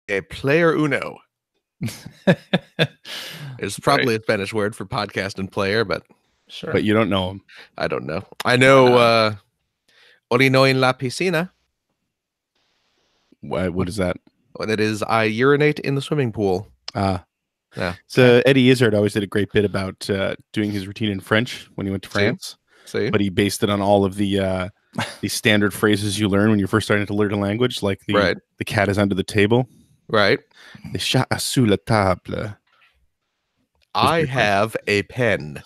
a player uno. It's probably a Spanish word for podcast and player, but Sure. But you don't know him. I don't know. I know orino en la piscina. What is that? That is, I urinate in the swimming pool. Yeah. So Eddie Izzard always did a great bit about doing his routine in French when he went to France. See? But he based it on all of the standard phrases you learn when you're first starting to learn a language, like the cat is under the table. Right. The chat est sous la table. I have a pen.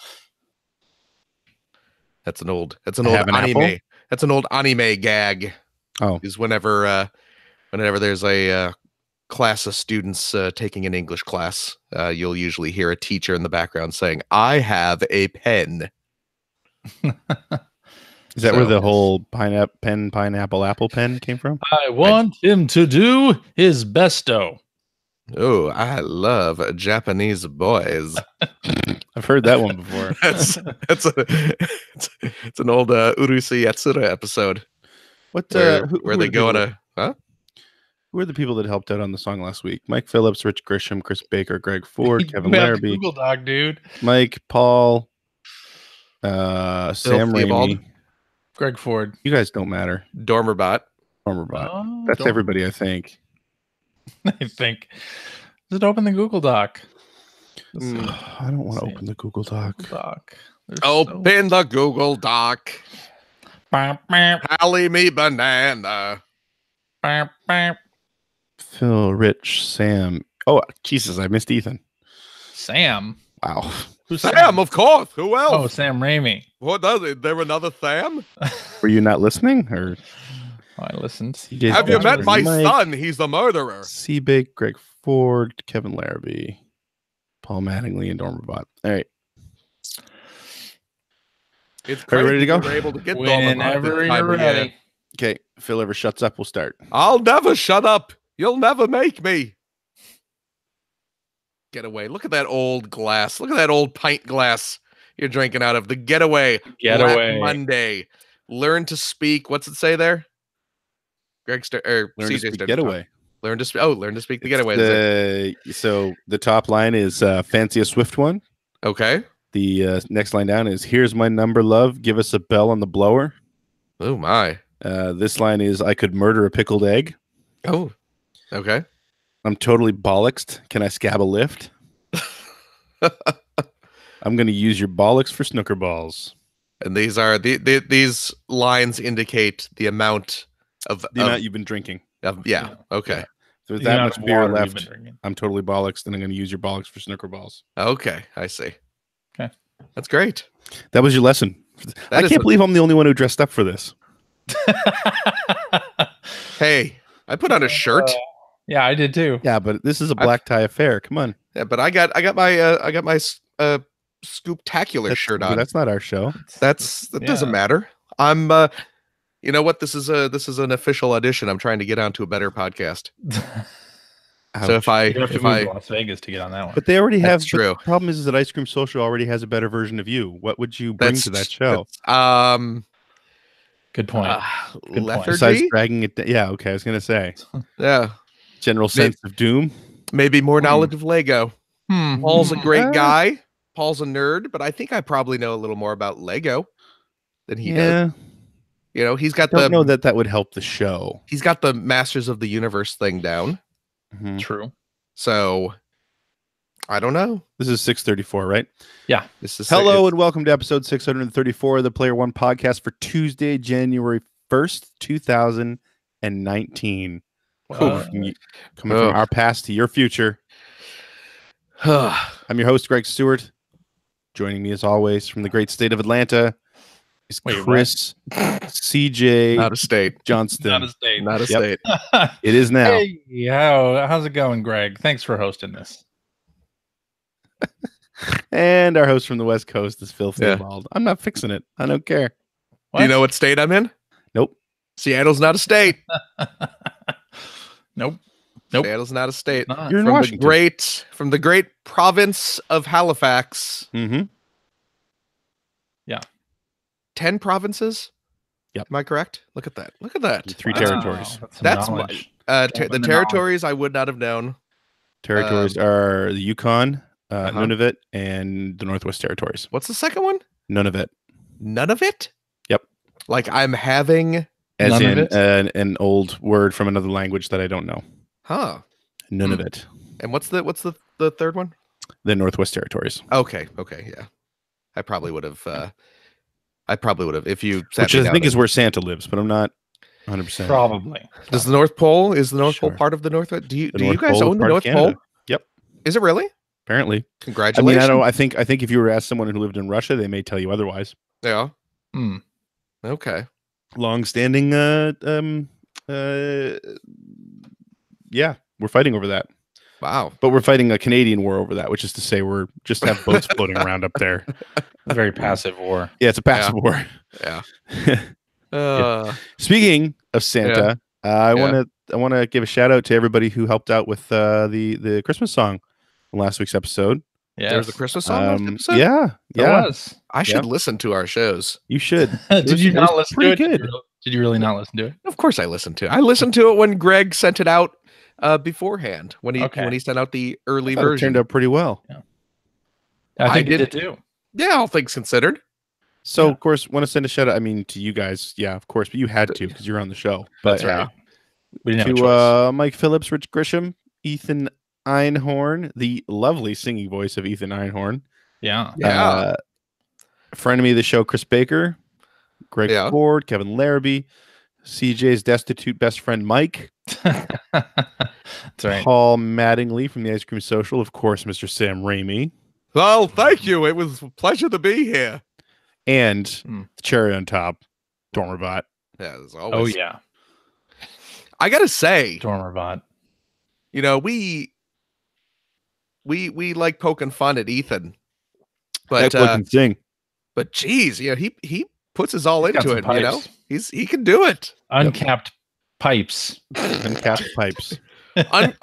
That's an old anime. Apple? That's an old anime gag. Oh. Is whenever there's a class of students taking an English class, you'll usually hear a teacher in the background saying, "I have a pen." Is that where the whole pineapple apple pen came from? I want him to do his besto. Oh, I love Japanese boys. I've heard that one before. It's an old Urusei Yatsura episode. What where they go on a Who are the people that helped out on the song last week? Mike Phillips, Rich Grisham, Chris Baker, Greg Ford, Kevin Larrabee, Google Doc, dude. Mike, Paul, Sam Raimi, Greg Ford. You guys don't matter. Dormerbot. That's everybody, I think. I think. Just open the Google Doc. I don't want to open the Google Doc. Open the Google Doc. Pally me banana. Phil, Rich, Sam. Oh, Jesus, I missed Ethan. Sam. Wow. Who's Sam, of course. Who else? Oh, Sam Raimi. What does it? There another Sam? Were you not listening? Or I listened. Have you met my son? He's the murderer. Seabake, Greg Ford, Kevin Larrabee, Paul Mattingly, and Dormerbot. All right. It's Are you ready to go? We're able to get Whenever you're ready. Okay, if Phil ever shuts up, we'll start. I'll never shut up. You'll never make me. Getaway. Look at that old glass. Look at that old pint glass you're drinking out of. The Getaway. Getaway. Monday. Learn to speak. What's it say there? Learn to speak Getaway. Learn to speak the Getaway. So the top line is fancy a swift one. Okay. The next line down is here's my number, love. Give us a bell on the blower. Oh my. This line is I could murder a pickled egg. Oh. Okay. I'm totally bollocksed. Can I scab a lift? I'm going to use your bollocks for snooker balls. And these are these lines indicate the amount of amount you've been drinking. Yeah. Okay. Yeah. There's that much beer left. I'm totally bollocks. Then I'm going to use your bollocks for snooker balls. Okay, I see. Okay, that's great. That was your lesson. I can't believe I'm the only one who dressed up for this. Hey, I put on a shirt. Yeah, I did too. Yeah, but this is a black tie affair. Come on. Yeah, but I got my Scooptacular shirt on. That's not our show. That doesn't matter. I'm you know what? This is an official audition. I'm trying to get onto a better podcast. So if I move to Las Vegas to get on that one. But they already have. That's true. The problem is that Ice Cream Social already has a better version of you. What would you bring to that show? Good point. Good lethargy? point. Besides dragging it. Yeah. Okay. I was gonna say. Yeah. General sense of doom. Maybe more knowledge of Lego. Paul's a great guy. Paul's a nerd, but I think I probably know a little more about Lego than he does. You know, he's got I don't know that would help the show. He's got the Masters of the Universe thing down. Mm-hmm. True. So I don't know. This is 634, right? Yeah. This is Hello and welcome to episode 634 of the Player One podcast for Tuesday, January 1st, 2019. Coming from our past to your future. I'm your host, Greg Stewart. Joining me as always from the great state of Atlanta is Chris CJ Not a state. Johnston. Not a state. Not a state. It is now. Hey, how's it going, Greg? Thanks for hosting this. And our host from the West Coast is Phil Theobald. I'm not fixing it. I don't care. Do you know what state I'm in? Nope. Seattle's not a state. Nope. Seattle's not a state. You're in Washington. From the great province of Halifax. Mm-hmm. Yeah. 10 provinces? Yep. Am I correct? Look at that. Look at that. 3 territories. That's The territories I would not have known. Territories are the Yukon, Uh-huh. Nunavut, and the Northwest Territories. What's the second one? Nunavut. None of it? Yep. Like I'm having... As None of in it? an old word from another language that I don't know. Huh. Nunavut. And what's the third one? The Northwest Territories. Okay, yeah. I probably would have if you sat Which me I down think is and- where Santa lives, but I'm not 100%. Probably. Does the North Pole is the North Pole Sure. part of the Northwest? Do you The do North you guys Pole is own the part of North Canada. Pole? Yep. Is it really? Apparently. I mean, Congratulations. I think if you were to ask someone who lived in Russia, they may tell you otherwise. Yeah. Hmm. Okay. Long-standing yeah, we're fighting over that. Wow. But we're fighting a Canadian war over that, which is to say we're just have boats floating around up there. Very passive war. Yeah, it's a passive war. Yeah. Speaking of Santa, I Yeah. want to give a shout out to everybody who helped out with the Christmas song in last week's episode. Yeah. There's a Christmas song last episode? Yeah, There yeah, was. I should listen to our shows. you should. Did you it not was listen to it? pretty good. Did you really not listen to it? Of course I listened to it. I listened to it when Greg sent it out beforehand when he sent out the early I thought it version. turned out pretty well. I think did- it did too. Yeah, all things considered. So Yeah. of course, want to send a shout out. I mean, to you guys, yeah, of course, but you had to because you're on the show. But That's right. We didn't have a to choice. Mike Phillips, Rich Grisham, Ethan Einhorn, the lovely singing voice of Ethan Einhorn. Yeah. Yeah. Friend of me of the show, Chris Baker, Greg Yeah. Ford, Kevin Larrabee, CJ's destitute best friend Mike, That's right. Paul Mattingly from the Ice Cream Social, of course, Mr. Sam Raimi, Well, thank you. It was a pleasure to be here. and Mm. the cherry on top, Dormerbot. Yeah, there's Oh always. yeah. I gotta say, Dormerbot. you know, we like poking fun at Ethan, but That boy can sing. but geez, yeah, he puts his all He's got into some it. You know, pipes. he can do it. Uncapped pipes. Uncapped pipes.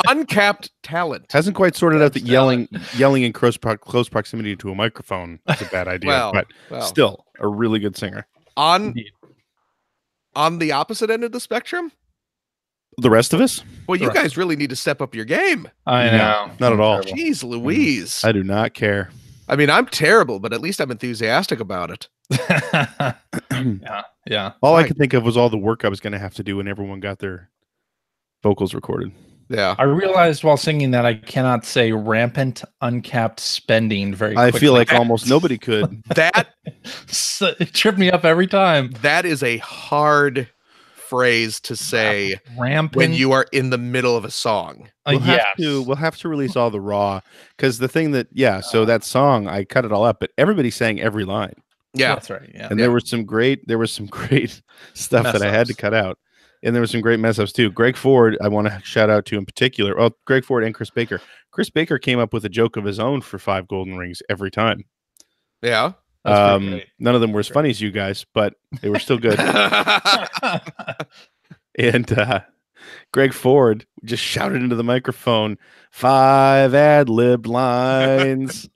Uncapped talent. Hasn't quite sorted out that Talent. yelling in close proximity to a microphone is a bad idea, Well, but well, still a really good singer. on Indeed. on the opposite end of the spectrum. The rest of us, Well, you Right. guys really need to step up your game. I No, know. not at all. Terrible. Jeez Louise. I do not care. I mean, I'm terrible, but at least I'm enthusiastic about it. yeah. Yeah. All I My- could think of was all the work I was going to have to do when everyone got their vocals recorded. Yeah. I realized while singing that I cannot say rampant uncapped spending very I quickly. feel like almost nobody could. That It tripped me up every time. that is a hard phrase to say Rampant. when you are in the middle of a song. We'll have to release all the raw because the thing that so that song I cut it all up, but everybody sang every line, Yeah. That's right. Yeah. and there was some great stuff that I had to Mess-ups. cut out, and there was some great mess ups too. Greg Ford, I want to shout out to in particular. Oh, Greg Ford and Chris Baker. Chris Baker came up with a joke of his own for 5 golden rings every time. Yeah. That's pretty None of them were as funny as you guys, but they were still good. great. And Greg Ford just shouted into the microphone 5 ad-libbed lines,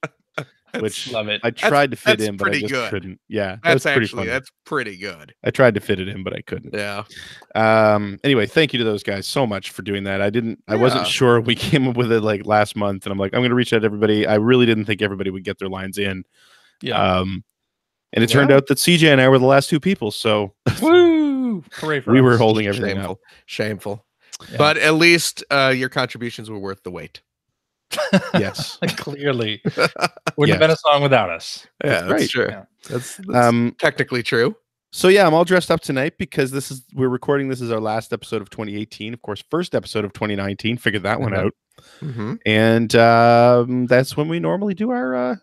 which Love it. I tried to fit that's in, but I pretty just good. couldn't. Yeah, That's pretty actually funny. that's pretty good. I tried to fit it in, but I couldn't. Yeah. Anyway, thank you to those guys so much for doing that. I wasn't Yeah. sure. We came up with it like last month, and I'm like, I'm going to reach out to everybody. I really didn't think everybody would get their lines in. Yeah. And it turned out that CJ and I were the last 2 people, so Woo! Hooray for we us. were holding everything Shameful. up. Shameful. Yeah. But at least your contributions were worth the wait. Yes. Clearly. Wouldn't have been a song without us. Yeah, that's right. true. Yeah. That's technically true. So yeah, I'm all dressed up tonight because we're recording this is our last episode of 2018. Of course, first episode of 2019. Figured that one Mhm. out. Mm-hmm. And that's when we normally do our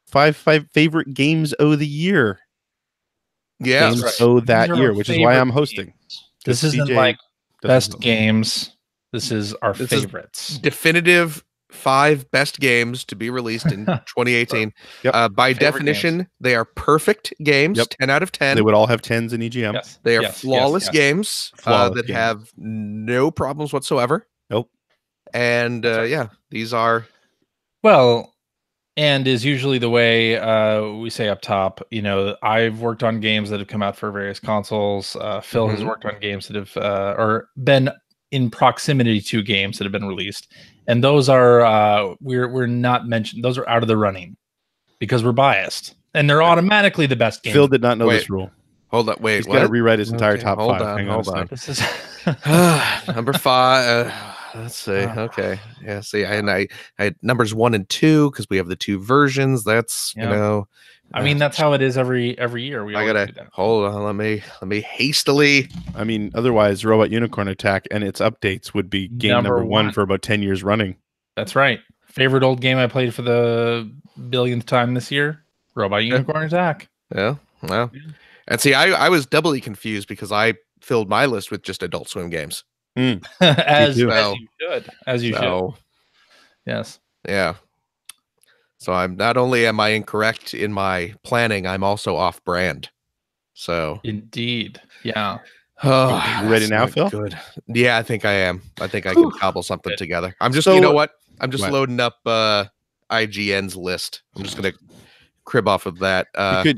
5 favorite games of the year. Yeah. Games right. of that These are year, our which is why favorite I'm hosting. games. This 'Cause isn't CJ like doesn't best host. games. This is our This is favorites. Definitive 5 best games to be released in 2018. Yep. By Favorite definition, they are perfect games. Yep. 10 out of 10. They would all have 10s in EGM. Yes. They are yes, flawless yes. games Flawless that games. have no problems whatsoever. Nope. And That's right. yeah, these are Well, and is usually the way we say up top. You know, I've worked on games that have come out for various consoles. Phil has Mhm. worked on games that have or been in proximity to games that have been released, and those are we're not mentioned. Those are out of the running because we're biased, and they're automatically the best games. Phil did not know Wait. this rule. Hold on, wait, He's got to what? rewrite his entire Okay, top hold 5. on, Hang on a hold on. sec. This is Number 5. Let's see. Okay. Yeah. See, I had numbers 1 and 2 because we have the 2 versions. That's Yeah. you know. I mean, that's how it is every year. We I always gotta do that. hold on. Let me hastily. I mean, otherwise, Robot Unicorn Attack and its updates would be game Number number one one. for about 10 years running. That's right. Favorite old game I played for the billionth time this year? Robot Unicorn Attack. Yeah. Well, Yeah. and see, I was doubly confused because I filled my list with just Adult Swim games. as too. you should. As you should. So Yes. yeah. So I'm not only am I incorrect in my planning, I'm also off brand. So Indeed. Yeah. oh, You ready that's now, not Phil? Good. Yeah, I think I am. I think I can cobble something Good. together. I'm just, So- you know what? I'm just What? loading up IGN's list. I'm just gonna crib off of that.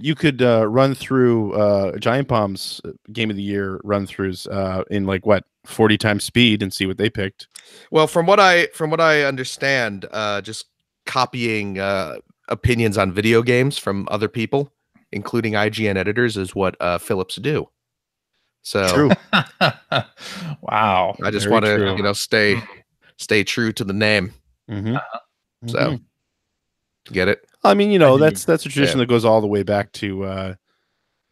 You could run through Giant Bomb's Game of the Year run throughs in like what 40 times speed and see what they picked. Well, from what I understand, just copying opinions on video games from other people, including IGN editors, is what Phillips do. So True. Wow. I just Very want to, true. stay true to the name. Mm-hmm. So get it? I mean, I do. that's a tradition that goes all the way back to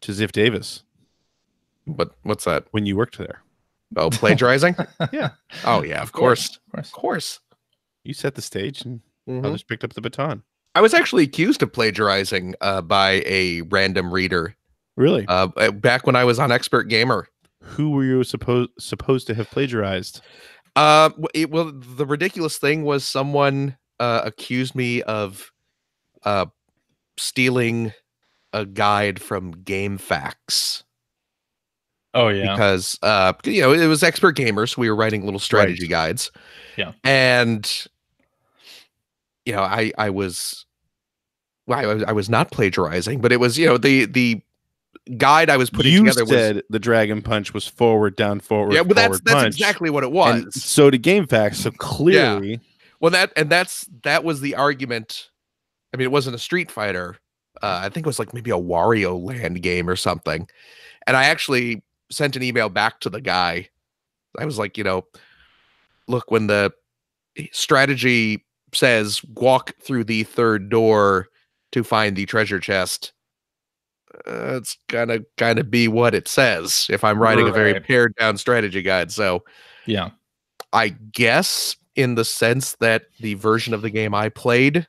Ziff Davis But what's that? when you worked there. Oh, plagiarizing? Yeah. Oh yeah, of course. Of Of course. You set the stage and Mhm. others picked up the baton. I was actually accused of plagiarizing by a random reader Really? back when I was on Expert Gamer. Who were you supposed to have plagiarized? The ridiculous thing was someone accused me of stealing a guide from GameFAQs Oh yeah. because it was Expert Gamer, so we were writing little strategy guides. Yeah. And I was not plagiarizing, but it was the guide I was putting You together said the Dragon Punch was forward, down, forward. yeah, but that's forward punch. exactly what it was. And so did GameFAQs. So clearly, Well, that was the argument. I mean, it wasn't a Street Fighter. I think it was like maybe a Wario Land game or something. And I actually sent an email back to the guy. I was like, look, when the strategy says walk through the third door to find the treasure chest, it's gonna be what it says if I'm writing a very Right. pared down strategy guide. So Yeah. I guess in the sense that the version of the game I played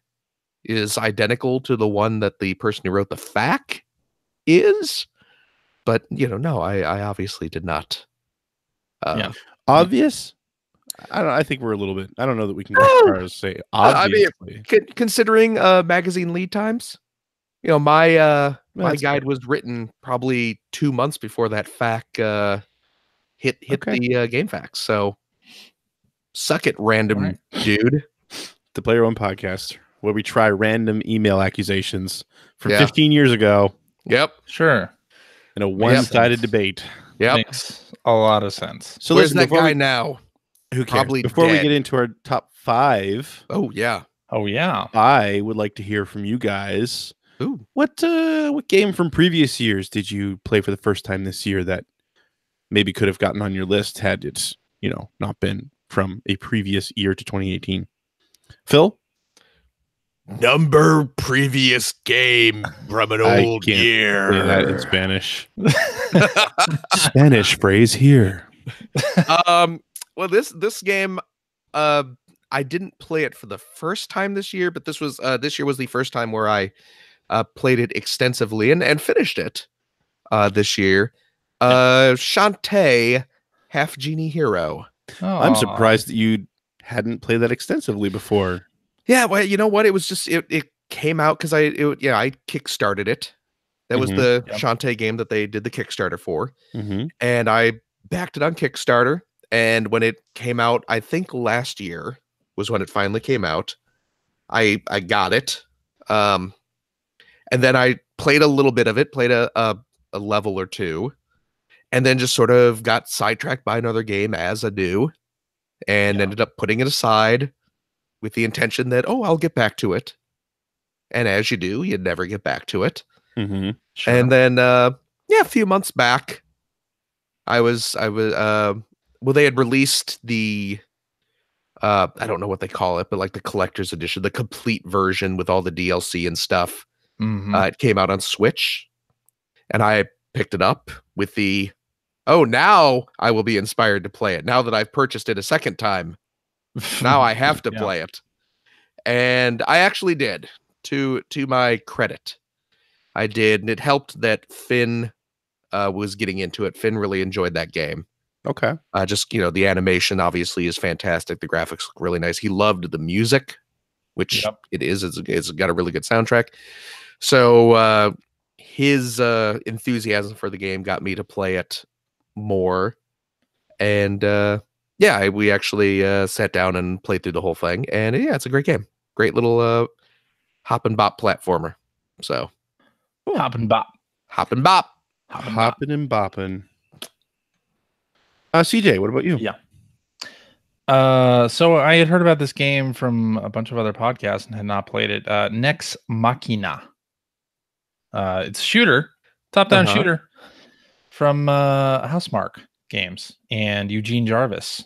is identical to the one that the person who wrote the FAQ is, but no, I obviously did not. Yeah. obvious. I don't. I think we're a little bit. I don't know that we can go as Oh! far as say I mean, obviously. Considering magazine lead times, my That's guide fair. was written probably 2 months before that FAQ hit Okay. the game facts. So suck it, random Alright. dude. The Player One podcast, where we try random email accusations from Yeah. 15 years ago Yep. Sure. in a one-sided Sense. debate. Yep. Makes a lot of sense. So Where's listen, that before guy we, now? who cares? Probably Before we dead. get into our top 5, Oh yeah. Oh yeah. I would like to hear from you guys. Ooh. What game from previous years did you play for the first time this year that maybe could have gotten on your list had it, not been from a previous year to 2018? Phil? Number previous game from an I old can't year. Say that in Spanish. Spanish phrase here. Well, this game, I didn't play it for the first time this year, but this year was the first time where I played it extensively and finished it this year. Shantae, Half Genie Hero. I'm Aw. surprised that you hadn't played that extensively before. Yeah, well, you know what? It was just it came out because I kickstarted it. That was Mhm. the Yep. Shantae game that they did the Kickstarter for. Mm-hmm. And I backed it on Kickstarter. And when it came out, I think last year was when it finally came out. I got it, and then I played a little bit of it, played a level or two, and then just sort of got sidetracked by another game as I do. and Yeah. ended up putting it aside with the intention that, oh, I'll get back to it. And as you do, you never get back to it. Mm-hmm. Sure. And then, a few months back, well, they had released the, I don't know what they call it, but like the collector's edition, the complete version with all the DLC and stuff. Mhm. It came out on Switch, and I picked it up with the, oh, now I will be inspired to play it. Now that I've purchased it a second time, now I have to Yeah. play it. And I actually did, to my credit. I did, and it helped that Finn was getting into it. Finn really enjoyed that game. Okay. Just, the animation obviously is fantastic. The graphics look really nice. He loved the music, which Yep. it is. It's got a really good soundtrack. So his enthusiasm for the game got me to play it more. And we actually sat down and played through the whole thing. And yeah, it's a great game. Great little hop and bop platformer. So Hop and bop. hop and bop. Hop and bop. Hopping and bopping. CJ, what about you? Yeah. So I had heard about this game from a bunch of other podcasts and had not played it. Nex Machina. It's a shooter, top-down Uh-huh. shooter from Housemarque Games and Eugene Jarvis.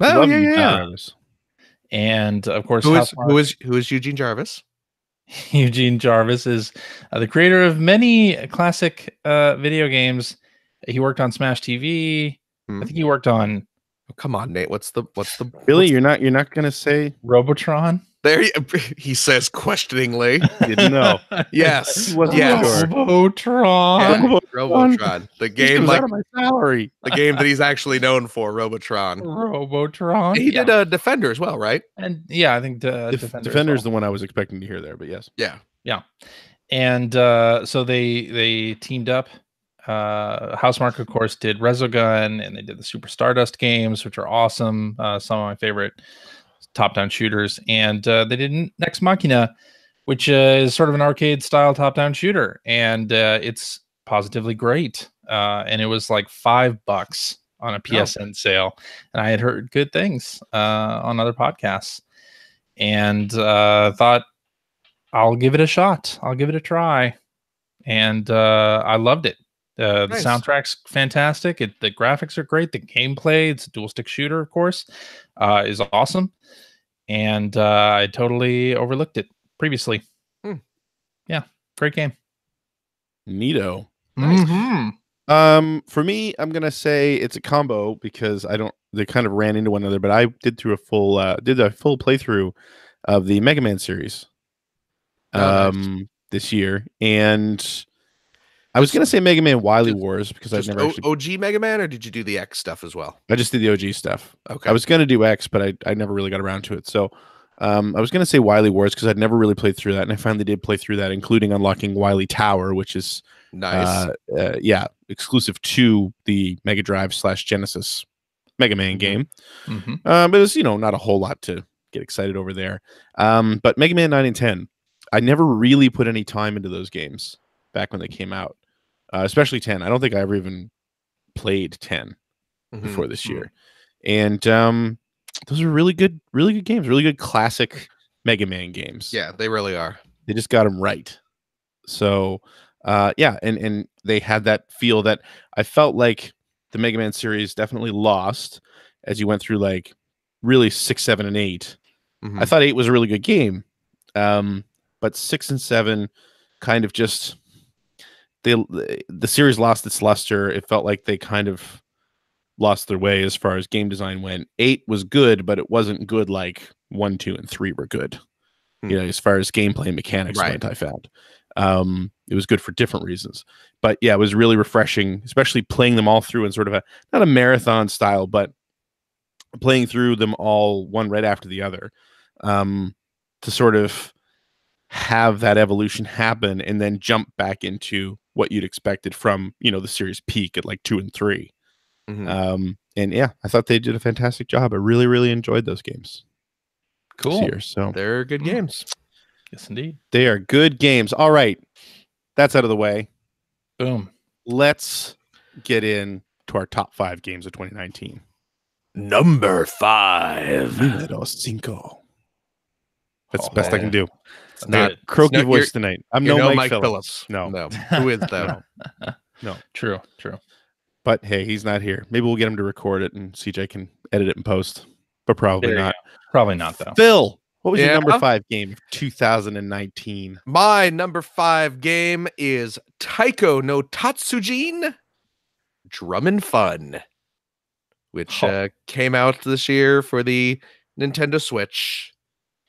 Oh, Love yeah, you, yeah. Jarvis. And of course, Who is Housemarque- Eugene Jarvis? Eugene Jarvis is the creator of many classic video games. He worked on Smash TV. Hmm. I think he worked on Oh, come on, Nate. What's the Really? what's- You're not gonna say Robotron. there? He says questioningly. didn't know. Yes, He wasn't yes. sure. Robotron. Robotron, the He game was like out of my salary. the game that he's actually known for, Robotron. Robotron. He Yeah. did Defender as well, right? And yeah, I think Defender's the one I was expecting to hear there, but yes. Yeah. And so they teamed up. Housemarque, of course, did Resogun, and they did the Super Stardust games, which are awesome. Some of my favorite top-down shooters. And they did Nex Machina, which is sort of an arcade-style top-down shooter, and it's positively great. And it was like $5 on a PSN sale, and I had heard good things on other podcasts, and thought I'll give it a shot. I'll give it a try, and I loved it. The Nice. soundtrack's fantastic. The graphics are great. The gameplay, it's a dual stick shooter, of course, is awesome. And I totally overlooked it previously. Hmm. Yeah, great game. Neato. Nice. Mhm. For me, I'm gonna say it's a combo because they kind of ran into one another, but I did a full playthrough of the Mega Man series Oh, nice. this year, and I was gonna say Mega Man Wily Wars because I've Just never actually OG Mega Man, or did you do the X stuff as well? I just did the OG stuff. Okay. I was gonna do X, but I never really got around to it. So I was gonna say Wily Wars because I'd never really played through that, and I finally did play through that, including unlocking Wily Tower, which is Nice. exclusive to the Mega Drive / Genesis Mega Man Mhm. game. Mhm. But it was not a whole lot to get excited over there. But Mega Man 9 and 10, I never really put any time into those games back when they came out, especially 10. I don't think I ever even played 10 Mhm. before this year, and those are really good games, really good classic Mega Man games. Yeah, they really are. They just got them right. So and they had that feel that I felt like the Mega Man series definitely lost as you went through like really 6, 7, and 8. Mhm. I thought 8 was a really good game, but 6 and 7 kind of just the series lost its luster. It felt like they kind of lost their way as far as game design went. 8 was good, but it wasn't good like 1, 2, and 3 were good. Hmm. As far as gameplay and mechanics Right. went, I found it was good for different reasons. But yeah, it was really refreshing, especially playing them all through in sort of not a marathon style, but playing through them all one right after the other, to sort of have that evolution happen and then jump back into what you'd expected from the series peak at like 2 and 3. Mhm. And yeah, I thought they did a fantastic job. I really, really enjoyed those games this Cool. year. So They're good games. Yes, indeed. they are good games. All right, that's out of the way. Boom. Let's get in to our top 5 games of 2019. Number 5. Numero cinco. That's the best I can Oh, do. That's not- good. Croaky not- voice tonight. I'm You're no no Mike Phillips. No. No. Who is that? No. True. But hey, he's not here. Maybe we'll get him to record it and CJ can edit it and post. But probably There you not. go. Probably not though. Phil, what was your Yeah? number 5 game of 2019? My number 5 game is Taiko no Tatsujin Drum and Fun, which came out this year for the Nintendo Switch.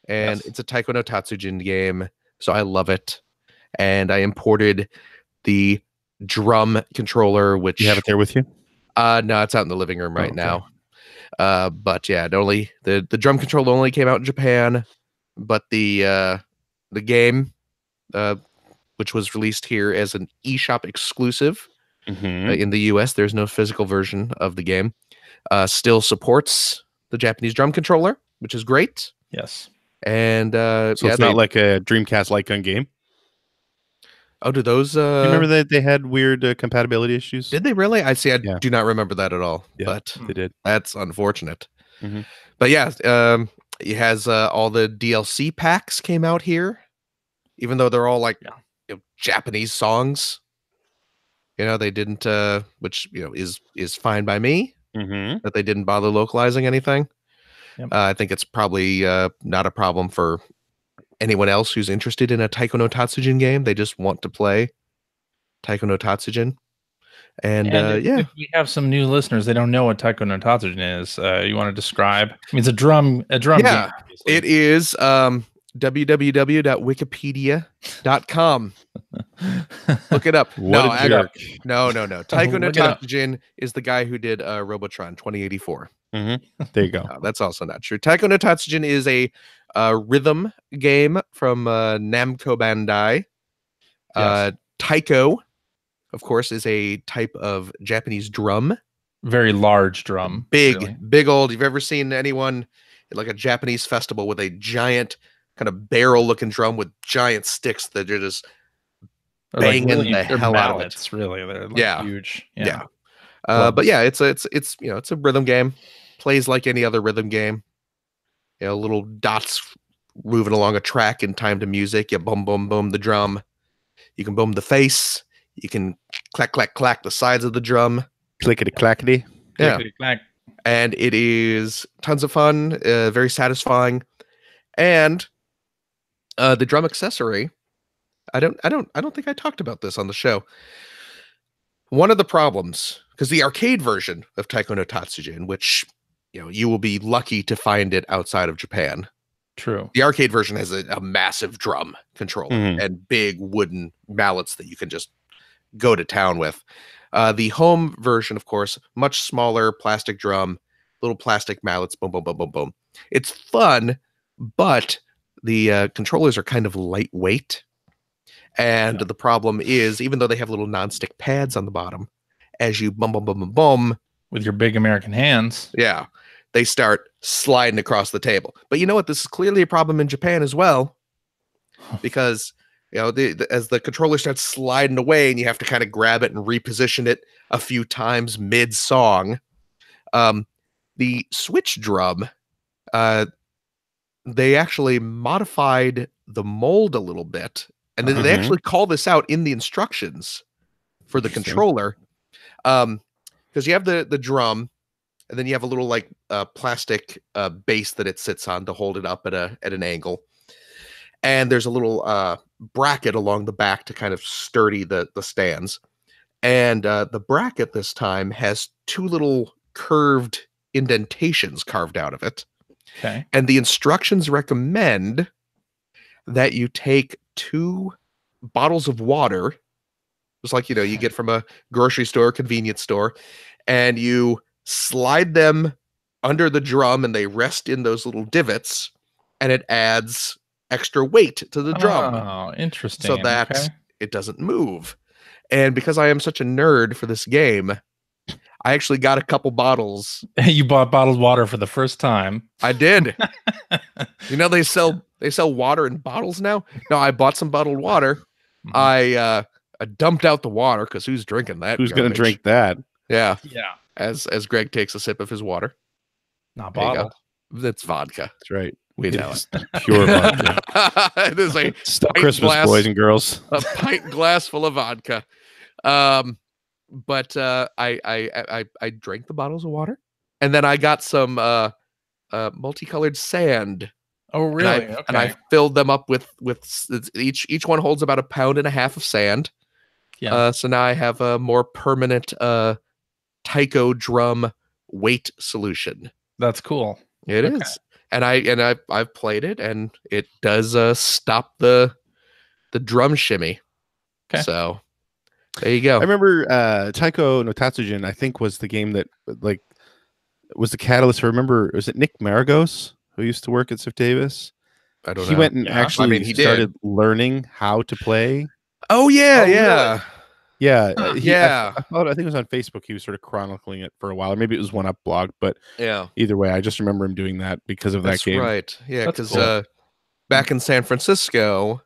And Yes. it's a Taiko no Tatsujin game, so I love it. And I imported the drum controller, which You have it there with you? no, it's out in the living room right okay. now. But yeah, the drum controller only came out in Japan, but the game, which was released here as an eShop exclusive in the US, there's no physical version of the game. Still supports the Japanese drum controller, which is great. Yes. And So yeah, it's not like a Dreamcast light gun game. oh, do those? You remember that they had weird compatibility issues? Did they really? I see. I Yeah. do not remember that at all. Yeah. But They did. that's unfortunate. Mhm. But yeah, it has all the DLC packs came out here, even though they're all like Japanese songs. They didn't, which is fine by me Mm-hmm. that they didn't bother localizing anything. Yep. I think it's probably not a problem for anyone else who's interested in a Taiko no Tatsujin game. They just want to play Taiko no Tatsujin. And if we have some new listeners, they don't know what Taiko no Tatsujin is. You want to describe? I mean, it's a drum Yeah, game. Obviously. it is www.wikipedia.com. Look it up. What a jerk. No. Taiko no Look it up. Tatsujin is the guy who did Robotron 2084. There you go. No, that's also not true. Taiko no Tatsujin is a rhythm game from Namco Bandai. Yes. Taiko, of course, is a type of Japanese drum. Very large drum. really. Big old. You've ever seen anyone at like a Japanese festival with a giant kind of barrel-looking drum with giant sticks that are just They're banging the they're hell out of it. mallets, really. They're like Yeah. huge. Yeah. Love But yeah, it's a rhythm game. Plays like any other rhythm game. Little dots moving along a track in time to music. You boom, boom, boom the drum. You can boom the face. You can clack, clack, clack the sides of the drum. Clickety clackety. Yeah. Clickety-clack. And it is tons of fun, very satisfying. And the drum accessory, I don't think I talked about this on the show. One of the problems, because the arcade version of Taiko no Tatsujin, which you will be lucky to find it outside of Japan. True. The arcade version has a massive drum controller and big wooden mallets that you can just go to town with. The home version, of course, much smaller plastic drum, little plastic mallets, boom, boom, boom, boom, boom. It's fun, but the controllers are kind of lightweight. And the problem is, even though they have little nonstick pads on the bottom, as you boom, boom, boom, boom, boom, With your big American hands. yeah, they start sliding across the table. But you know what? This is clearly a problem in Japan as well, because as the controller starts sliding away and you have to kind of grab it and reposition it a few times mid-song. The Switch drum, they actually modified the mold a little bit, and then they actually call this out in the instructions for the Interesting. controller, because you have the drum. And then you have a little like plastic base that it sits on to hold it up at an angle. And there's a little bracket along the back to kind of sturdy the stands. And the bracket this time has two little curved indentations carved out of it. Okay. And the instructions recommend that you take 2 bottles of water, just like you get from a grocery store, convenience store, and you slide them under the drum and they rest in those little divots, and it adds extra weight to the drum Oh, interesting. so that it doesn't move. And because I am such a nerd for this game, I actually got a couple bottles. You bought bottled water for the first time. I did. They sell water in bottles now. No, I bought some bottled water. I dumped out the water because who's drinking that? Who's going to garbage? drink that? Yeah. Yeah. As Greg takes a sip of his water. Not There you go. bottled. That's vodka. That's right. We It know is pure vodka. it is a Still pint Christmas, glass. boys and girls. A pint glass full of vodka. But I drank the bottles of water, and then I got some multicolored sand. Oh, And really? and I filled them up with each one holds about 1.5 pounds of sand. Yeah. So now I have a more permanent Tycho drum weight solution. That's cool. It Okay. is, and I've played it, and it does stop the drum shimmy. Okay. So there you go. I remember Taiko no Tatsujin, I think, was the game that like was the catalyst. I remember, was it Nick Maragos who used to work at Ziff Davis? I don't He know. went and Yeah. actually I mean, he started learning how to play. Oh yeah, Oh, yeah. really? Yeah, Huh. Yeah. I think it was on Facebook. He was sort of chronicling it for a while, or maybe it was One Up blog. But Yeah, either way, I just remember him doing that because of that's that game. right. Yeah, That's because cool. back in San Francisco,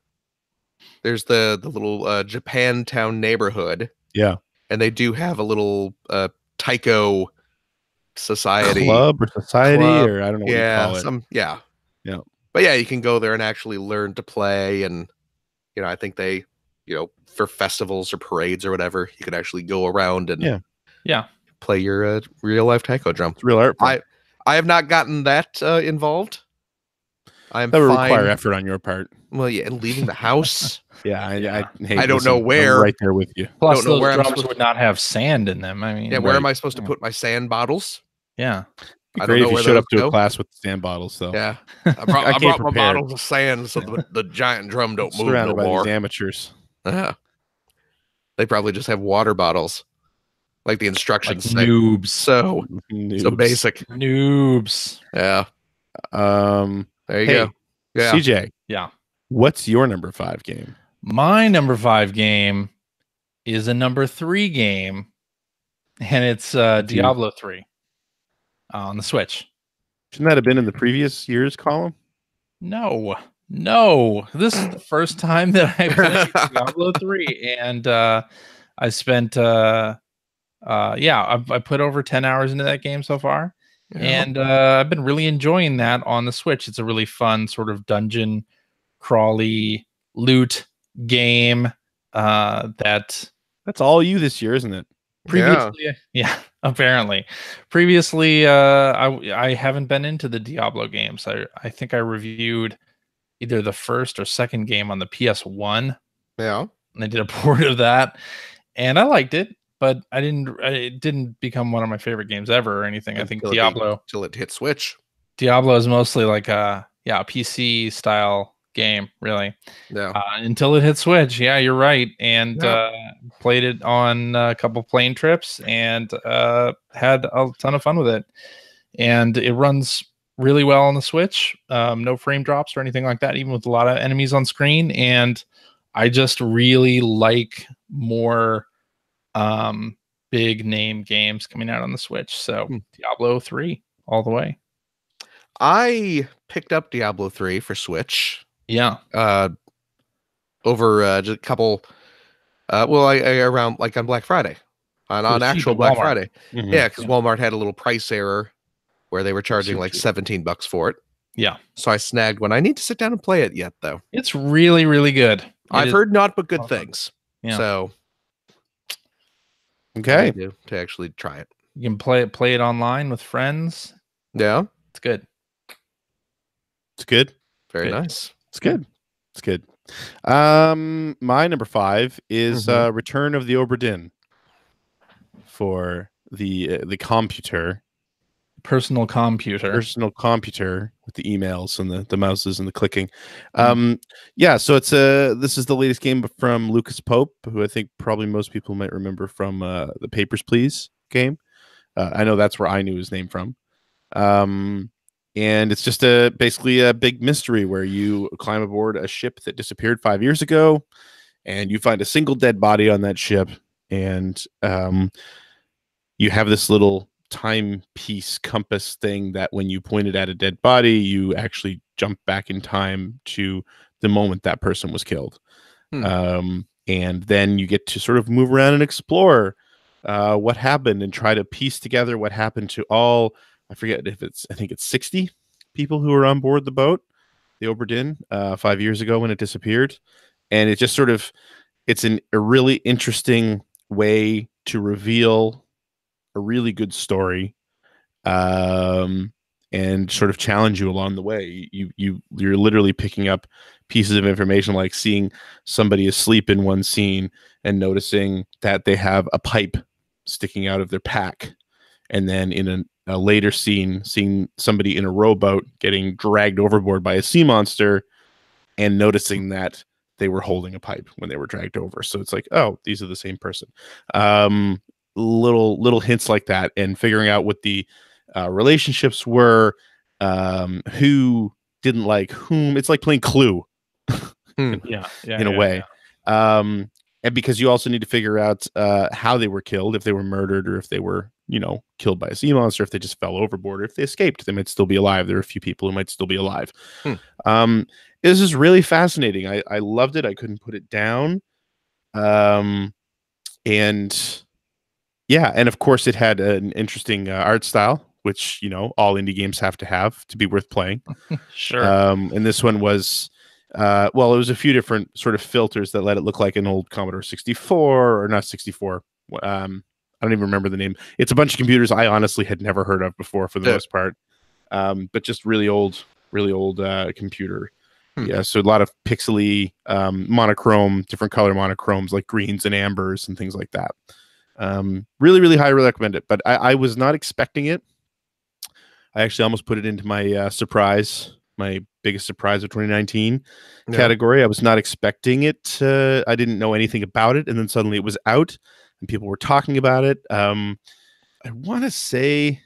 there's the little Japantown neighborhood. Yeah, And they do have a little Tycho society club or society, Club. or I don't know what you Yeah, call it. yeah. Yeah. But yeah, you can go there and actually learn to play, and I think they, for festivals or parades or whatever, you can actually go around and Yeah. play your real life taiko drum. It's real art form. I have not gotten that involved. I'm That would fine. require effort on your part. Well, yeah, and leaving the house. Yeah, I don't know listen, where. I'm right there with you. Plus, Don't know those where I'm drums supposed would not have sand in them. I mean, Yeah, where Right. am I supposed to put my sand bottles? Yeah. Be I don't great know if you where showed up those to a go. class with sand bottles, though. Yeah, I brought, I I came brought my prepared. bottles of sand so the giant drum don't move Surrounded no by more. these amateurs. Yeah. They probably just have water bottles, like the Like instructions say. noobs. So Noobs. basic. Noobs. Yeah, there you Hey, go. Yeah, CJ, Yeah. what's your number 5 game? My number 5 game is a number 3 game, and it's Diablo 3 on the Switch. Shouldn't that have been in the previous year's column? No. This is the first time that I played Diablo 3, and I spent I put over 10 hours into that game so far. And I've been really enjoying that on the Switch. It's a really fun sort of dungeon crawly loot game that That's all you this year, isn't it? previously, yeah, apparently. Previously, I haven't been into the Diablo games. I think I reviewed either the first or second game on the PS1, yeah. and they did a port of that, and I liked it, but it didn't become one of my favorite games ever or anything. I think Till it hit Switch. Diablo is mostly like a PC style game, really. Yeah, Until it hit Switch. Yeah, you're right. And played it on a couple plane trips and had a ton of fun with it. And it runs really well on the Switch. No frame drops or anything like that, even with a lot of enemies on screen. And I just really like more big name games coming out on the Switch. So Diablo 3 all the way. I picked up Diablo 3 for Switch. Yeah. Over just a couple. I around like on Black Friday, on actual Black Walmart. Friday. Mhm. Yeah, because Walmart had a little price error where they were charging like $17 for it. Yeah. So I snagged one. I need to sit down and play it yet, though. It's really, really good. I've heard not but good awesome. things. Yeah. So Okay. I need to actually try it. You can play it online with friends. Yeah, It's good. It's good. very Good. nice. It's good. It's good. My number 5 is Return of the Obra Dinn for the computer. Personal computer. Personal computer with the emails and the mouses and the clicking. So it's this is the latest game from Lucas Pope, who I think probably most people might remember from the Papers, Please game. I know that's where I knew his name from. And it's just basically a big mystery where you climb aboard a ship that disappeared 5 years ago, and you find a single dead body on that ship, and you have this little timepiece compass thing that when you point it at a dead body, you actually jump back in time to the moment that person was killed. And then you get to sort of move around and explore what happened and try to piece together what happened to all I forget if I think it's 60 people who are on board the boat, the Oberdin, 5 years ago when it disappeared. And it just sort of, it's a really interesting way to reveal a really good story, and sort of challenge you along the way. You're literally picking up pieces of information, like seeing somebody asleep in one scene and noticing that they have a pipe sticking out of their pack, and then in a later scene, seeing somebody in a rowboat getting dragged overboard by a sea monster, and noticing that they were holding a pipe when they were dragged over. So it's like, oh, these are the same person. Little hints like that, and figuring out what the relationships were, who didn't like whom. It's like playing Clue. Yeah, in a way. And because you also need to figure out how they were killed, if they were murdered, or if they were, killed by a sea monster, if they just fell overboard, or if they escaped, they might still be alive. There are a few people who might still be alive. This is really fascinating. I loved it. I couldn't put it down. And yeah, and of course it had an interesting art style, which, all indie games have to be worth playing. Sure. And this one was, it was a few different sort of filters that let it look like an old Commodore 64, or not 64. I don't even remember the name. It's a bunch of computers I honestly had never heard of before, for the most part. But just really old computer. Yeah, so a lot of pixely, monochrome, different color monochromes, like greens and ambers and things like that. Really, really highly recommend it. But I was not expecting it. I actually almost put it into my my biggest surprise of 2019 category. I was not expecting it. I didn't know anything about it, and then suddenly it was out, and people were talking about it. I want to say,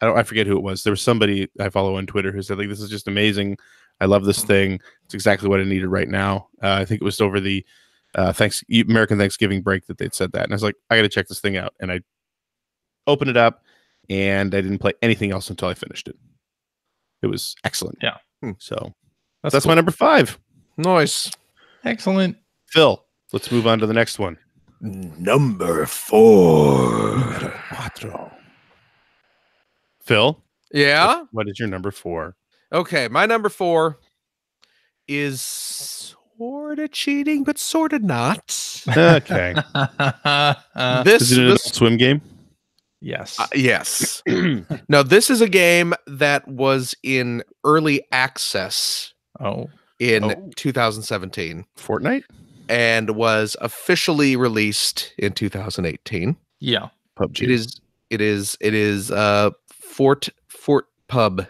I forget who it was. There was somebody I follow on Twitter who said, like, this is just amazing. I love this thing. It's exactly what I needed right now. I think it was over the American Thanksgiving break that they'd said that. And I was like, I got to check this thing out. And I opened it up, and I didn't play anything else until I finished it. It was excellent. Yeah. So cool. that's my number 5. Nice. Excellent. Phil, let's move on to the next one. Number 4. Phil? Yeah? What is your number 4? Okay, my number 4 is sort of cheating, but sort of not. Okay. Is it an Adult Swim game? Yes. Yes. No, this is a game that was in early access in 2017. Fortnite? And was officially released in 2018. Yeah. PUBG. It is Fort Pub.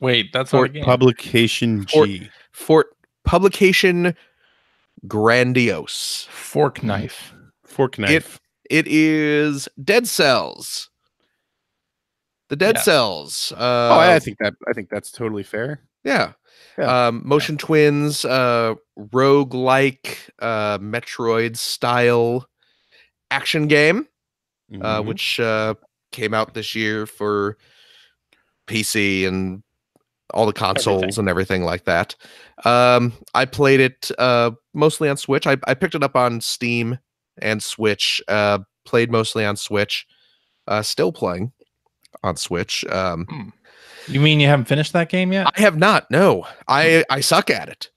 Wait, that's not a game. Publication G. Fort Publication Grandiose. Fork Knife. Fork Knife. It is Dead Cells. The Dead Cells. I think that's totally fair. Yeah. Motion Twins, roguelike, Metroid style action game, which came out this year for PC and all the consoles and everything like that. I played it mostly on Switch. I picked it up on Steam and Switch. Played mostly on Switch. Still playing on Switch. You mean you haven't finished that game yet? I have not. No, I suck at it.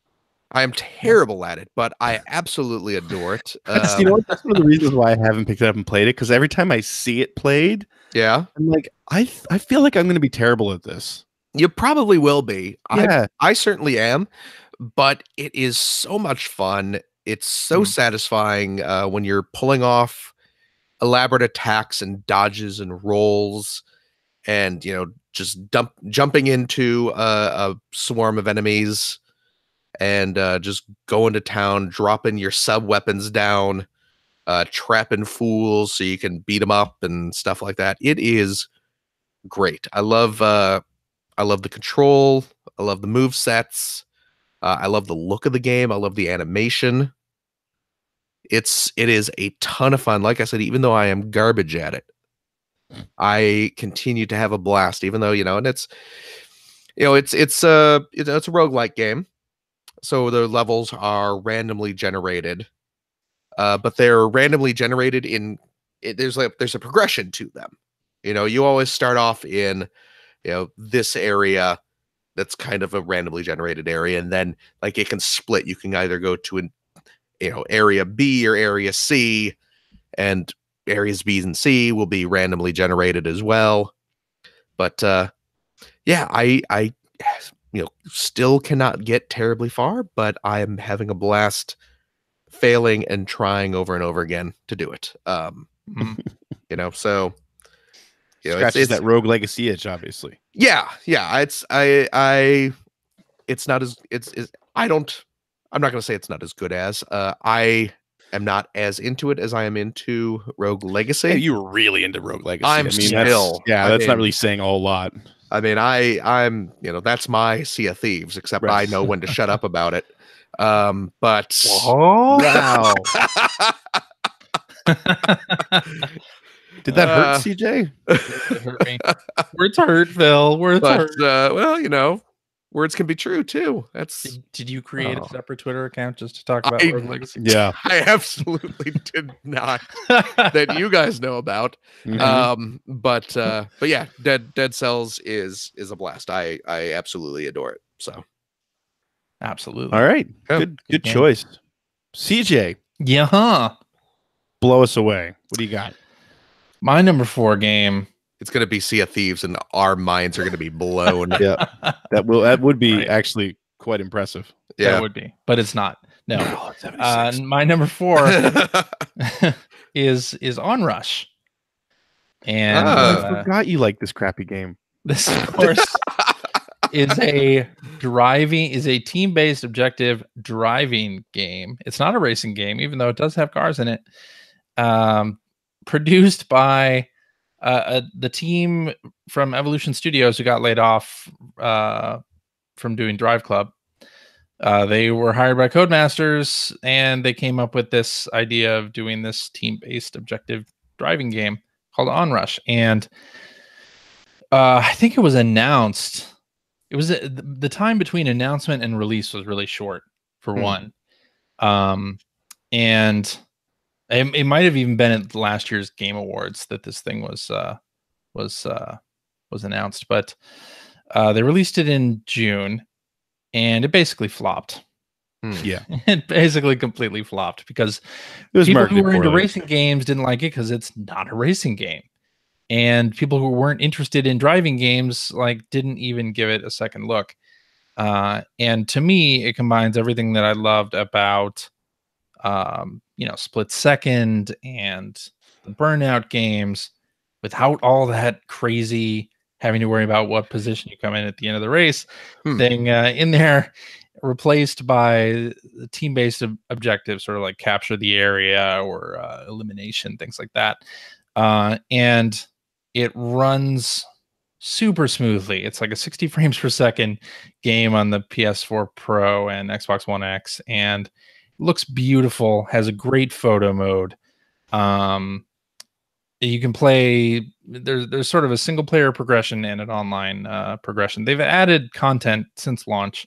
I am terrible at it, but I absolutely adore it. That's one of the reasons why I haven't picked it up and played it, because every time I see it played, I'm like, I feel like I'm going to be terrible at this. You probably will be. Yeah. I certainly am, but it is so much fun. It's so satisfying when you're pulling off elaborate attacks and dodges and rolls, and just jumping into a swarm of enemies, and just going to town, dropping your sub weapons down, trapping fools so you can beat them up and stuff like that. It is great. I love the control. I love the move sets. I love the look of the game. I love the animation. It is a ton of fun. Like I said, even though I am garbage at it, I continue to have a blast, even though, and it's a roguelike game. So the levels are randomly generated, but they're randomly generated there's a progression to them. You know, you always start off in, this area that's kind of a randomly generated area, and then like it can split. You can either go to an, area B or area C, and areas B and C will be randomly generated as well. But yeah, I still cannot get terribly far, but I am having a blast failing and trying over and over again to do it. So Scratches that Rogue Legacy itch, obviously. Yeah. It's not as I'm not going to say it's not as good as I am not as into it as I am into Rogue Legacy. Yeah, you were really into Rogue Legacy. That's not really saying a whole lot. I mean, I'm that's my Sea of Thieves, except I know when to shut up about it. But wow. Did that hurt, CJ? It hurt me. Words hurt, Phil. Words hurt. Well, words can be true too. That's. Did you create a separate Twitter account just to talk about Rogue Legacy? Yeah, I absolutely did not. That you guys know about. But yeah, Dead Cells is a blast. I absolutely adore it. So. Absolutely. All right. Good choice. CJ. Yeah. Blow us away. What do you got? My number 4 game. It's going to be Sea of Thieves, and our minds are going to be blown. Yeah, that would be actually quite impressive. Yeah, that would be, but it's not. No. My number 4 is Onrush. And I forgot you like this crappy game. This, of course, is a team-based objective driving game. It's not a racing game, even though it does have cars in it. Produced by the team from Evolution Studios who got laid off from doing Drive Club. They were hired by Codemasters, and they came up with this idea of doing this team-based objective driving game called Onrush. And I think it was announced. It was the time between announcement and release was really short, for one. And it might have even been at last year's Game Awards that this thing was announced, but they released it in June, and it basically flopped. Yeah, it basically completely flopped because people who were into racing games didn't like it because it's not a racing game, and people who weren't interested in driving games didn't even give it a second look. And to me, it combines everything that I loved about Split Second and the Burnout games without all that crazy having to worry about what position you come in at the end of the race thing in there, replaced by the team-based objectives, sort of like capture the area or elimination, things like that. And it runs super smoothly. It's like a 60 frames per second game on the PS4 Pro and Xbox One X, and looks beautiful, has a great photo mode. You can play, there's sort of a single player progression and an online progression. They've added content since launch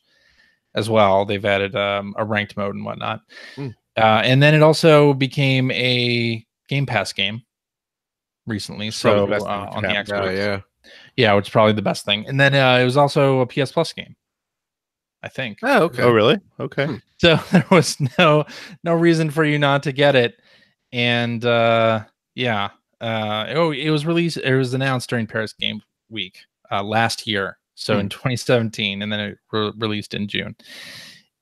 as well. They've added a ranked mode and whatnot. And then it also became a Game Pass game recently. So on the Xbox. Yeah, which is probably the best thing. And then it was also a PS Plus game, I think. Oh, okay. Oh, really? Okay. So there was no reason for you not to get it. And it was released. It was announced during Paris Game Week last year, so in 2017, and then it released in June.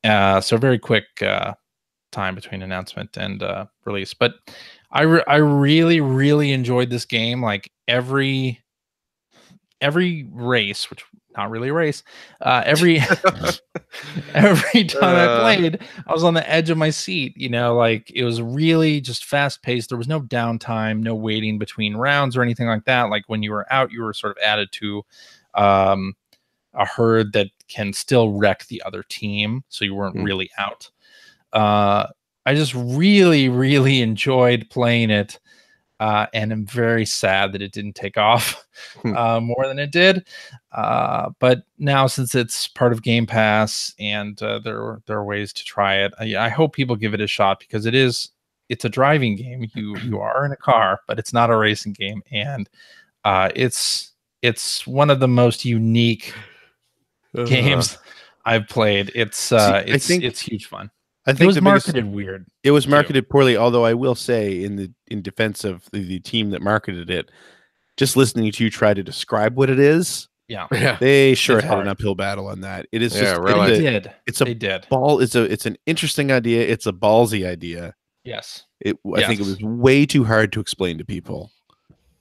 So very quick time between announcement and release. But I really, really enjoyed this game. Like every race, which not really a race, every time I played, I was on the edge of my seat. It was really just fast paced. There was no downtime, no waiting between rounds or anything like that. Like when you were out, you were sort of added to a herd that can still wreck the other team, so you weren't really out. I just really, really enjoyed playing it. And I'm very sad that it didn't take off more than it did. But now, since it's part of Game Pass and there are ways to try it, I hope people give it a shot, because it's a driving game. You are in a car, but it's not a racing game. And It's one of the most unique games I've played. It's huge fun. I It think was the biggest, marketed weird. it was too. marketed poorly, although I will say in defense of the team that marketed it, just listening to you try to describe what it is, Yeah, Yeah. they sure It's had hard. an uphill battle on that. It is Yeah, just really. They it's did. it's a They did. it's an interesting idea. It's a ballsy idea. Yes. I think it Yes. was way too hard to explain to people.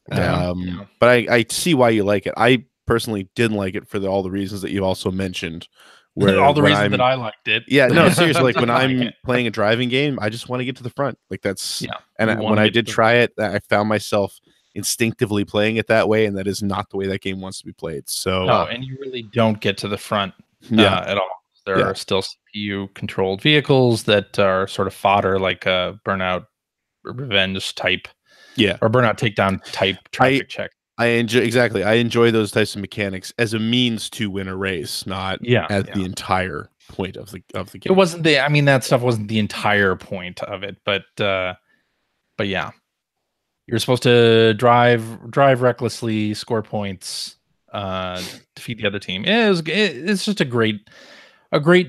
Yeah. Yeah. But I see why you like it. I personally didn't like it for all the reasons that you also mentioned. Where All the when reasons I'm, that I liked it. yeah, no, seriously, like when Like I'm it. playing a driving game, I just want to get to the front. Like that's Yeah. And You wanna when I get to did the try it, I found myself instinctively playing it that way, and that is not the way that game wants to be played. So No, and you really don't get to the front yeah, at all. There Yeah. are still CPU controlled vehicles that are sort of fodder, like a Burnout Revenge type, yeah. or Burnout Takedown type traffic check. I enjoy those types of mechanics as a means to win a race, not Yeah, as yeah. the entire point of the game. It wasn't the. I mean, that stuff wasn't the entire point of it, but yeah, you're supposed to drive recklessly, score points, defeat the other team. It's just a great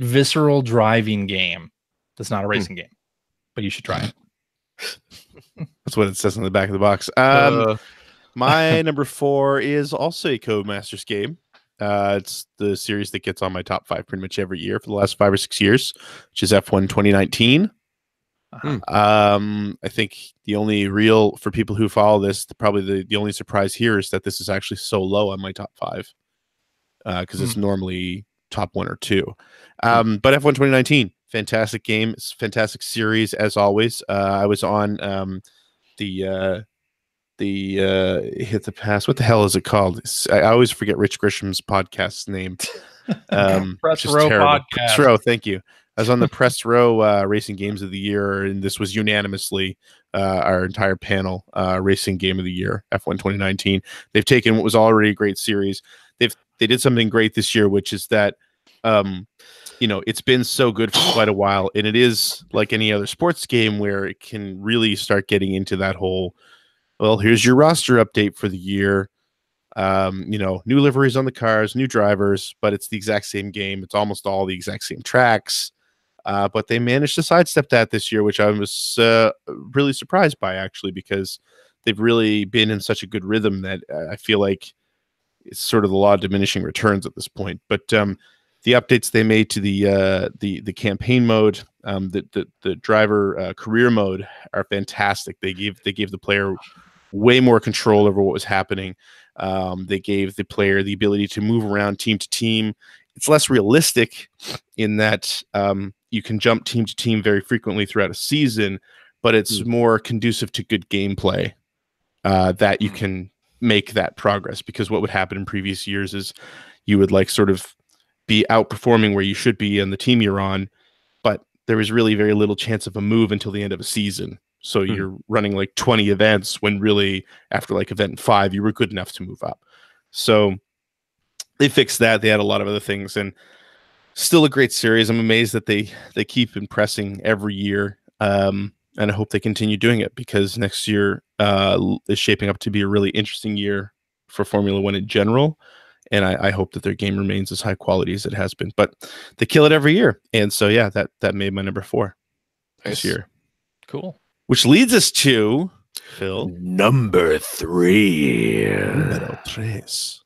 visceral driving game. That's not a racing game, but you should try it. That's what it says on the back of the box. My number 4 is also a Codemasters game. It's the series that gets on my top 5 pretty much every year for the last 5 or 6 years, which is F1 2019. I think the only real, for people who follow this, probably the only surprise here is that this is actually so low on my top 5, because it's normally top 1 or 2. But F1 2019, fantastic game. It's a fantastic series as always. I was on the Hit the Pass. What the hell is it called? I always forget Rich Grisham's podcast's name. Press Just Row terrible. Podcast. Press Row, thank you. I was on the Press Row Racing Games of the Year, and this was unanimously our entire panel Racing Game of the Year, F1 2019. They've taken what was already a great series. They did something great this year, which is that it's been so good for quite a while, and it is like any other sports game where it can really start getting into that whole, well, here's your roster update for the year. New liveries on the cars, new drivers, but it's the exact same game. It's almost all the exact same tracks. But they managed to sidestep that this year, which I was really surprised by, actually, because they've really been in such a good rhythm that I feel like it's sort of the law of diminishing returns at this point. But the updates they made to the campaign mode, the driver career mode, are fantastic. They gave the player way more control over what was happening. They gave the player the ability to move around team to team. It's less realistic in that you can jump team to team very frequently throughout a season, but it's more conducive to good gameplay that you can make that progress. Because what would happen in previous years is you would sort of be outperforming where you should be in the team you're on, but there was really very little chance of a move until the end of a season. So you're running 20 events when really after event 5, you were good enough to move up. So they fixed that. They had a lot of other things, and still a great series. I'm amazed that they keep impressing every year. And I hope they continue doing it, because next year is shaping up to be a really interesting year for Formula One in general. And I hope that their game remains as high quality as it has been. But they kill it every year. And so, yeah, that made my number 4 this year. Cool. Which leads us to, Phil, number 3. Numero tres.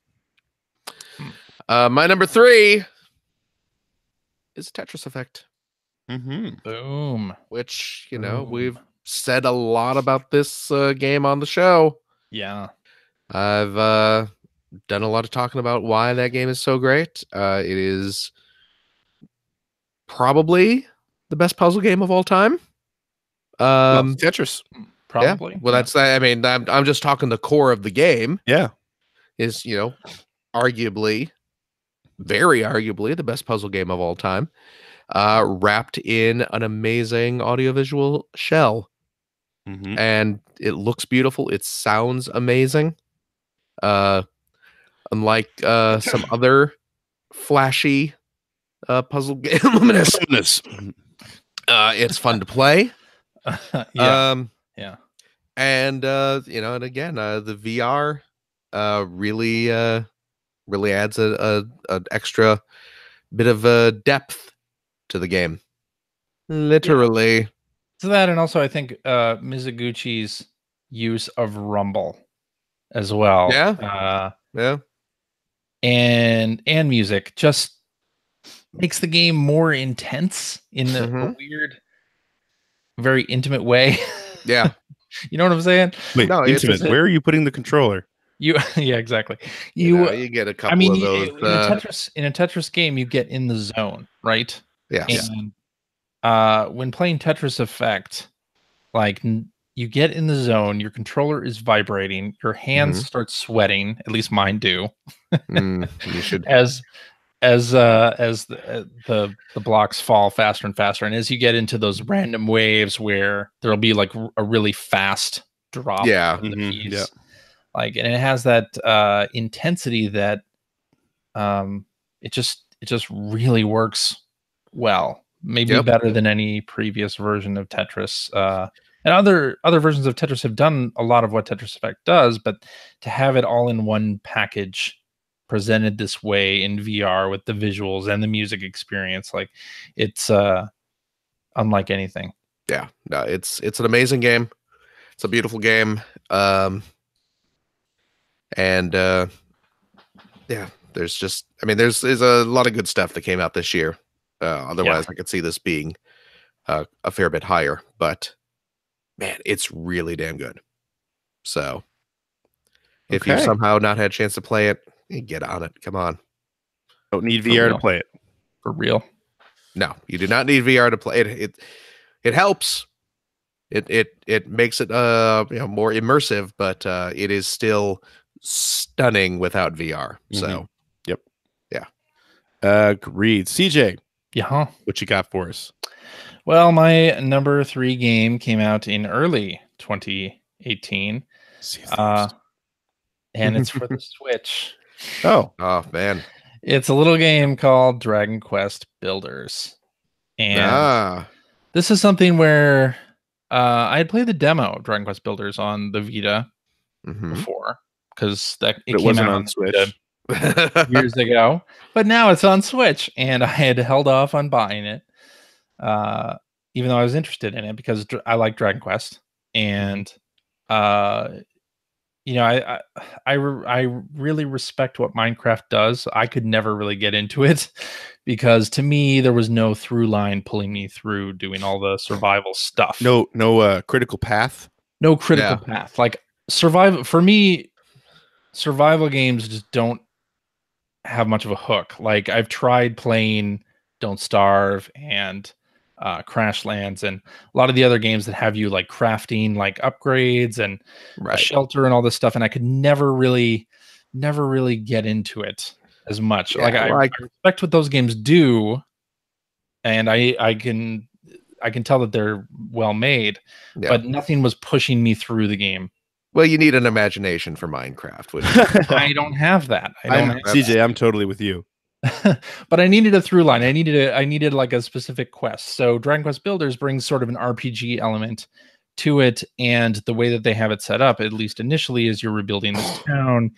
My number 3 is Tetris Effect. Boom. Which, Boom. we've said a lot about this game on the show. Yeah. I've done a lot of talking about why that game is so great. It is probably the best puzzle game of all time. Tetris. Probably. Yeah. Well, that's, I mean, I'm just talking the core of the game. Yeah. Is, arguably, very arguably, the best puzzle game of all time. Wrapped in an amazing audiovisual shell. And it looks beautiful. It sounds amazing. Unlike some other flashy puzzle game, Luminous. It's fun to play. Yeah. And and again, the VR really adds an extra bit of depth to the game. Literally. So that, and also I think Mizuguchi's use of Rumble as well. Yeah. Yeah. And music just makes the game more intense in a weird, very intimate way. Yeah. You know what I'm saying? Wait, No, it's intimate. Where are you putting the controller? Yeah, exactly. You get a couple I mean, of those. in a Tetris game, you get in the zone, right? Yes. And when playing Tetris Effect, like you get in the zone, your controller is vibrating, your hands start sweating. At least mine do. You should. As the blocks fall faster and faster, and as you get into those random waves where there'll be like a really fast drop. Yeah. In the piece. Like, and it has that intensity that it just really works well, maybe better than any previous version of Tetris. And other versions of Tetris have done a lot of what Tetris Effect does, but to have it all in one package presented this way in VR with the visuals and the music experience, like it's unlike anything. Yeah, no, it's an amazing game. It's a beautiful game. And yeah, there's a lot of good stuff that came out this year. Otherwise, I could see this being a fair bit higher, but man, it's really damn good. So if you've somehow not had a chance to play it, get on it. Come on. Don't need VR to play it. For real. No, you do not need VR to play it. It helps. It makes it more immersive, but it is still stunning without VR. So yeah. Agreed. CJ. Yeah. What you got for us? Well, my number 3 game came out in early 2018. And it's for the Switch. Oh man. It's a little game called Dragon Quest Builders. And this is something where I had played the demo of Dragon Quest Builders on the Vita before, because it came out on Switch years ago. But now it's on Switch, and I had held off on buying it, even though I was interested in it because I like Dragon Quest, and I really respect what Minecraft does. I could never really get into it because to me there was no through line pulling me through doing all the survival stuff. No critical path. No critical path. Like survival for me, survival games just don't have much of a hook. Like I've tried playing Don't Starve and Crashlands and a lot of the other games that have you like crafting like upgrades and a shelter and all this stuff, and I could never really get into it as much. I respect what those games do, and I can tell that they're well made, but nothing was pushing me through the game. Well, you need an imagination for Minecraft, which I don't have that. CJ, I'm totally with you. But I needed a through line. I needed like a specific quest. So Dragon Quest Builders brings sort of an RPG element to it, and the way that they have it set up, at least initially, is you're rebuilding this town,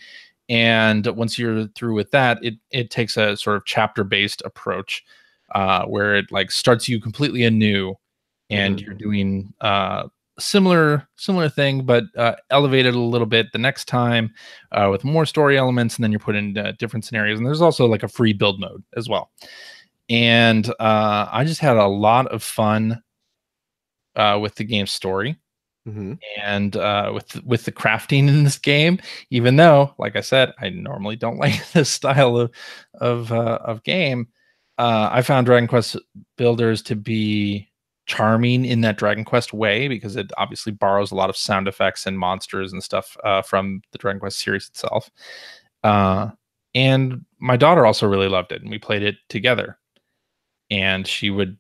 and once you're through with that, it takes a sort of chapter based approach, where it like starts you completely anew, and you're doing similar thing, but elevated a little bit the next time with more story elements, and then you're put in different scenarios, and there's also like a free build mode as well. And I just had a lot of fun with the game's story and with the crafting in this game, even though, like I said, I normally don't like this style of game. I found Dragon Quest Builders to be charming in that Dragon Quest way, because it obviously borrows a lot of sound effects and monsters and stuff from the Dragon Quest series itself. And my daughter also really loved it, and we played it together. And she would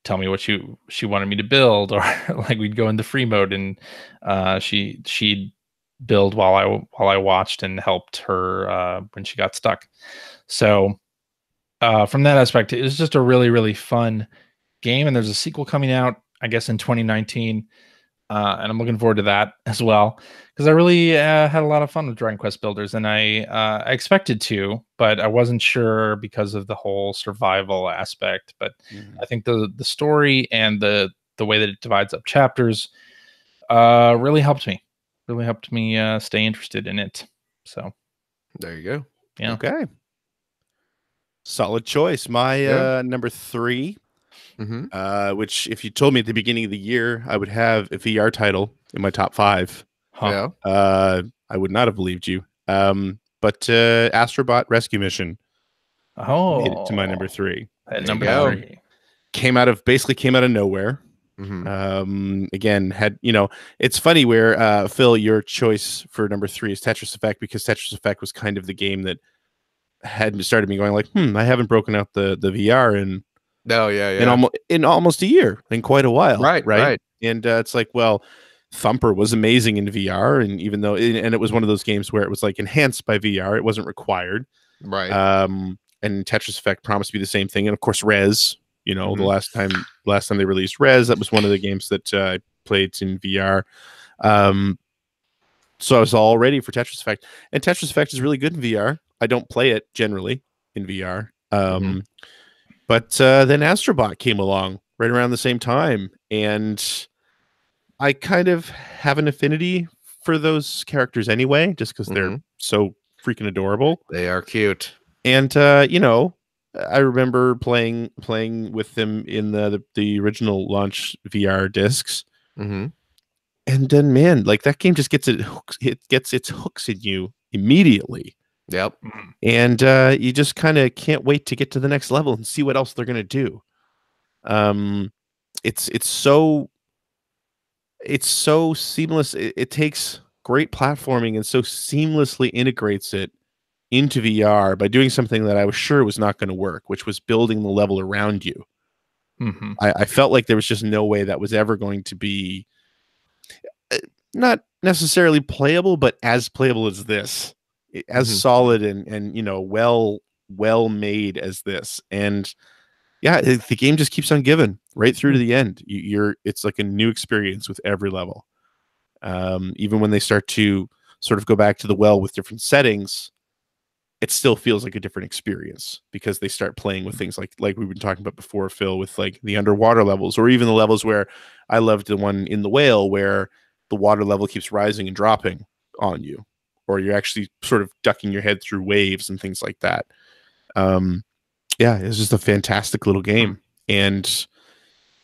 tell me what she wanted me to build, or like we'd go into free mode, and she'd build while I watched and helped her when she got stuck. So from that aspect, it was just a really, really fun game, and there's a sequel coming out, I guess, in 2019. and I'm looking forward to that as well because I really had a lot of fun with Dragon Quest Builders, and I expected to, but I wasn't sure because of the whole survival aspect. But I think the story and the way that it divides up chapters really helped me. Really helped me stay interested in it. So there you go. Yeah. Okay. Solid choice. My number 3, which if you told me at the beginning of the year I would have a VR title in my top 5, Huh. I would not have believed you. But Astrobot Rescue Mission made it to my number 3. At There you number go. 3. Came out of nowhere. Again, had it's funny where Phil, your choice for number 3 is Tetris Effect, because Tetris Effect was kind of the game that had started me going like, I haven't broken out the VR in in almost a year, in quite a while, right? And it's like, well, Thumper was amazing in VR, and even though and it was one of those games where it was like enhanced by VR, it wasn't required, right? And Tetris Effect promised to be the same thing, and of course Rez. The last time they released Rez, that was one of the games that I played in VR. So I was all ready for Tetris Effect, and Tetris Effect is really good in VR. I don't play it generally in VR, but then Astrobot came along right around the same time, and I kind of have an affinity for those characters anyway, just because they're so freaking adorable. They are cute, and I remember playing with them in the original launch VR discs, and then man, like that game just gets its hooks in you immediately. Yep. And you just kind of can't wait to get to the next level and see what else they're gonna do. It's so seamless. It takes great platforming and so seamlessly integrates it into VR by doing something that I was sure was not going to work, which was building the level around you. I felt like there was just no way that was ever going to be not necessarily playable, but as playable as this, as solid and well made as this. And yeah, the game just keeps on giving right through to the end. It's like a new experience with every level. Even when they start to sort of go back to the well with different settings, it still feels like a different experience because they start playing with things like we've been talking about before, Phil, with like the underwater levels, or even the levels where I loved the one in the whale where the water level keeps rising and dropping on you, or you're actually sort of ducking your head through waves and things like that. Yeah, it's just a fantastic little game. And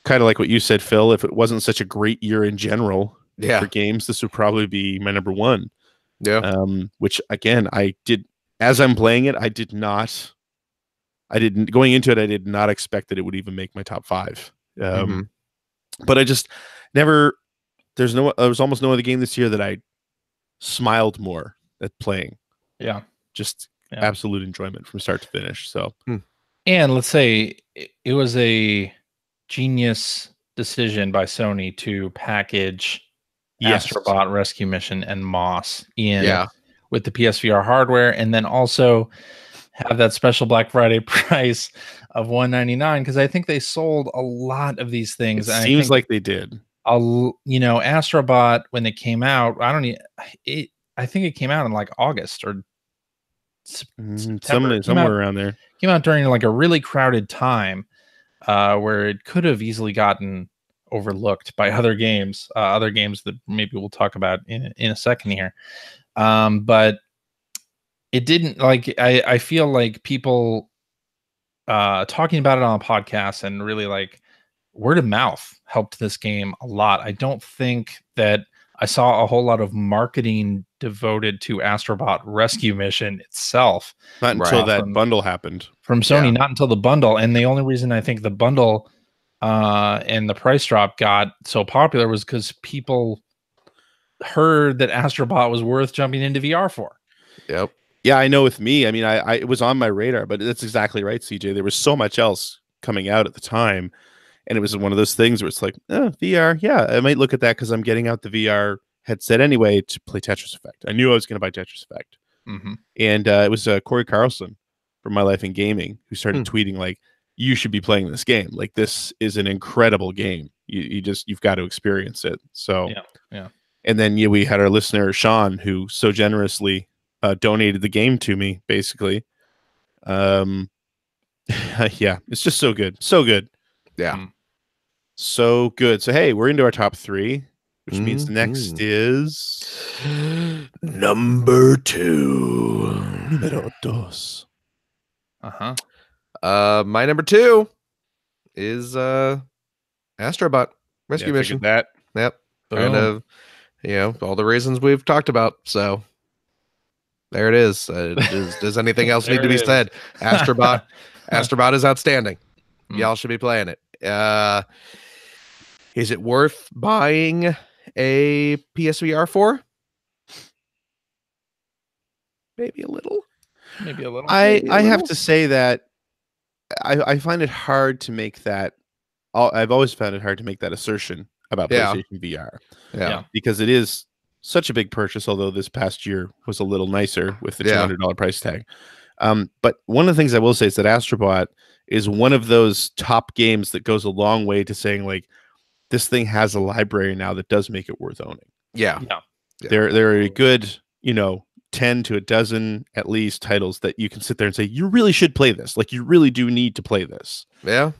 kind of like what you said, Phil, if it wasn't such a great year in general for games, this would probably be my number 1. Yeah. Which again, as I'm playing it, I did not going into it, I did not expect that it would even make my top 5. But I just never, there was almost no other game this year that I smiled more at playing. Yeah. Just absolute enjoyment from start to finish. So, and let's say it was a genius decision by Sony to package Astrobot Rescue Mission and Moss in with the PSVR hardware, and then also have that special Black Friday price of $199, because I think they sold a lot of these things. It seems like they did. Astrobot, when it came out, I think it came out in like August or September, somewhere around there. Came out during like a really crowded time, where it could have easily gotten overlooked by other games that maybe we'll talk about in a second here. But it didn't. Like I feel like people talking about it on a podcast and really like word of mouth helped this game a lot. I don't think that I saw a whole lot of marketing devoted to Astrobot Rescue Mission itself. Not until that bundle happened. From Sony, not until the bundle. And the only reason I think the bundle and the price drop got so popular was because people heard that Astrobot was worth jumping into VR for. Yep. Yeah, I know with me, I mean, it was on my radar, but that's exactly right, CJ. There was so much else coming out at the time. And it was one of those things where it's like, VR, yeah, I might look at that because I'm getting out the VR headset anyway to play Tetris Effect. I knew I was going to buy Tetris Effect. And it was Corey Carlson from My Life in Gaming who started tweeting like, you should be playing this game. Like, this is an incredible game. you've got to experience it. So Yeah. And then we had our listener Sean, who so generously donated the game to me. Basically, yeah, it's just so good, so good, Yeah. so good. So hey, we're into our top 3, which means the next Mhm. is Number 2. numero dos. My number 2 is Astrobot Rescue Yeah, Mission. figured that. Yep. Kind Boom. of, all the reasons we've talked about. So there it is. Does anything else need There to be it is. said? Astrobot is outstanding. Mm. Y'all should be playing it. Is it worth buying a PSVR for? Maybe a little. Maybe a little. I Maybe a have little. to say that I find it hard to make that. I've always found it hard to make that assertion about Yeah. PlayStation VR. Yeah. Because it is such a big purchase, although this past year was a little nicer with the Yeah. $200 price tag. But one of the things I will say is that Astrobot is one of those top games that goes a long way to saying, like, this thing has a library now that does make it worth owning. Yeah. Yeah. Yeah. There are a good, 10 to a dozen at least titles that you can sit there and say, you really should play this. Like, you really do need to play this. Yeah.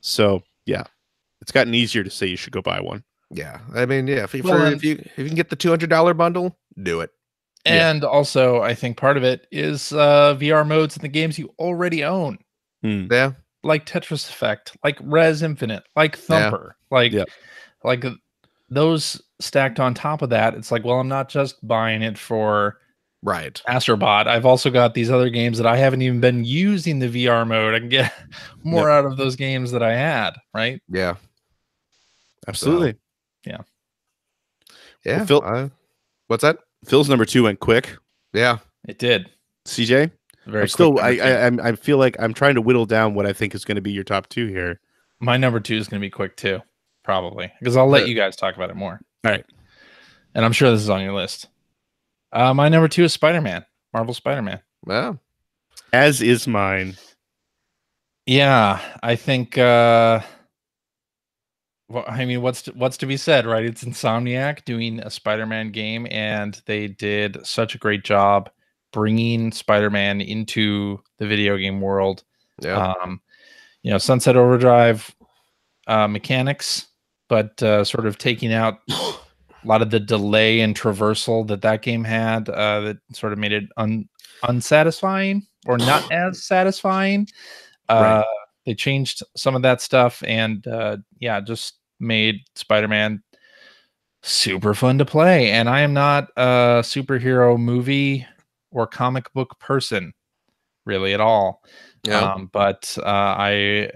So yeah, it's gotten easier to say you should go buy one. Yeah. I mean, yeah, if you can get the $200 bundle, do it. And also, I think part of it is VR modes in the games you already own, Yeah. like Tetris Effect, like Res Infinite, like Thumper, like those stacked on top of that. It's like, well, I'm not just buying it for Right. Astrobot. I've also got these other games that I haven't even been using the VR mode. I can get more out of those games that I had, right? Yeah. Absolutely. Yeah. Well, Phil, what's that? Phil's number 2 went quick. Yeah. It did. CJ? Very still, quick number 2. I feel like I'm trying to whittle down what I think is going to be your top 2 here. My number 2 is going to be quick too, probably, because I'll let you guys talk about it more. All right. And I'm sure this is on your list. My number 2 is Spider-Man, Marvel Spider-Man. Wow. As is mine. Yeah, I think. Well, I mean, what's to be said, right? It's Insomniac doing a Spider-Man game, and they did such a great job bringing Spider-Man into the video game world. Yeah. Sunset Overdrive mechanics, but sort of taking out a lot of the delay and traversal that game had, that sort of made it unsatisfying or not as satisfying. Right. They changed some of that stuff, and just made Spider-Man super fun to play. And I am not a superhero movie or comic book person really at all. Yeah. But I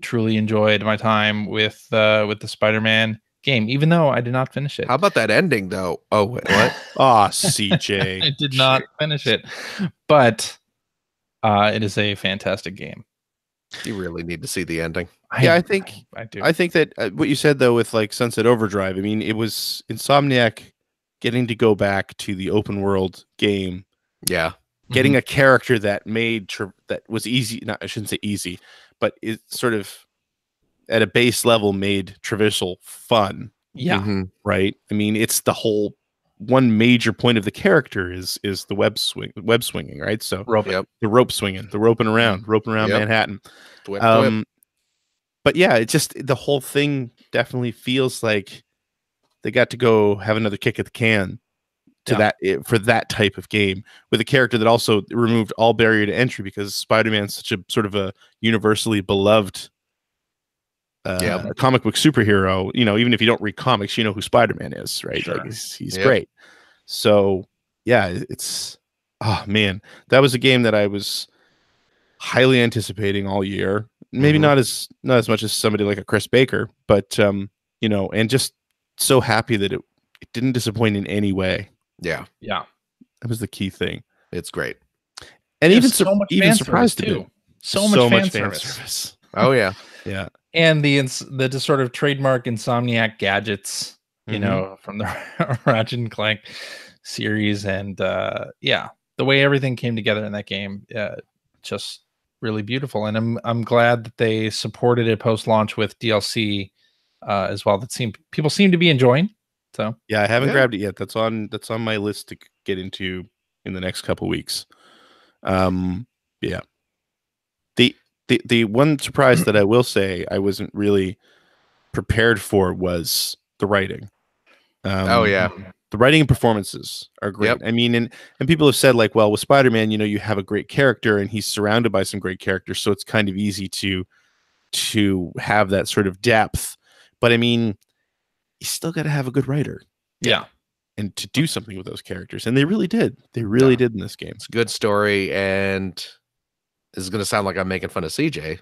truly enjoyed my time with the Spider-Man game, even though I did not finish it. How about that ending though? Oh, wait, what? Ah, CJ. I did not finish it, but it is a fantastic game. You really need to see the ending. I think I do. I think that what you said though with like Sunset Overdrive, I mean, it was Insomniac getting to go back to the open world game, Yeah. getting a character that made that was easy. Not, I shouldn't say easy, but it sort of at a base level made traversal fun. Yeah. Mhm. Right. I mean, it's the whole one major point of the character is the web swinging, right? So Yep. the rope swinging, the roping around Yep. Manhattan. Twip. But yeah, it just the whole thing definitely feels like they got to go have another kick at the can to for that type of game with a character that also removed all barrier to entry because Spider-Man's such a sort of a universally beloved comic book superhero. Even if you don't read comics, you know who Spider-Man is, right? Sure. Like he's great. So yeah, it's man, that was a game that I was highly anticipating all year. Maybe not as much as somebody like a Chris Baker, but and just so happy that it didn't disappoint in any way. Yeah. That was the key thing. It's great. And There's even so much even fan surprised service, too. too. So much fan service. Oh yeah. Yeah. And the sort of trademark Insomniac gadgets, from the Ratchet and Clank series, and the way everything came together in that game, just really beautiful. And I'm glad that they supported it post-launch with DLC as well. That people seem to be enjoying. So Yeah, I haven't Yeah. grabbed it yet. That's on my list to get into in the next couple weeks. Yeah. The one surprise that I will say I wasn't really prepared for was the writing. Oh yeah. The writing and performances are great. Yep. I mean, and people have said like, well, with Spider-Man, you have a great character and he's surrounded by some great characters, so it's kind of easy to have that sort of depth. But I mean, you still got to have a good writer. yeah. And to do something with those characters. And they really did. They really did in this game. It's a good story, and this is going to sound like I'm making fun of CJ,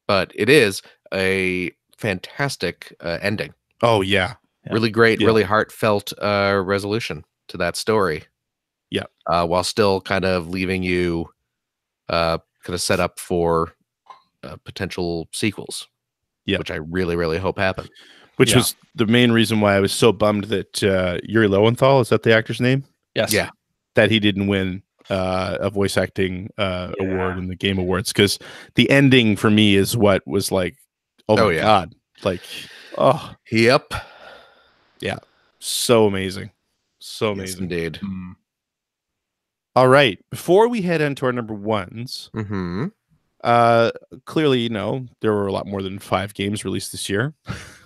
but it is a fantastic ending. Oh, yeah. Really great, Yeah. really heartfelt resolution to that story. Yeah. While still kind of leaving you kind of set up for potential sequels. Yeah. Which I really, really hope happen. Which was the main reason why I was so bummed that Yuri Lowenthal, is that the actor's name? Yes. Yeah. That he didn't win a voice acting award in the Game Awards, because the ending for me is what was like, oh my God. Like, oh. Yep. Yeah. So amazing. So amazing. Yes, indeed. All right. Before we head into our number ones, Mm-hmm. clearly, there were a lot more than 5 games released this year.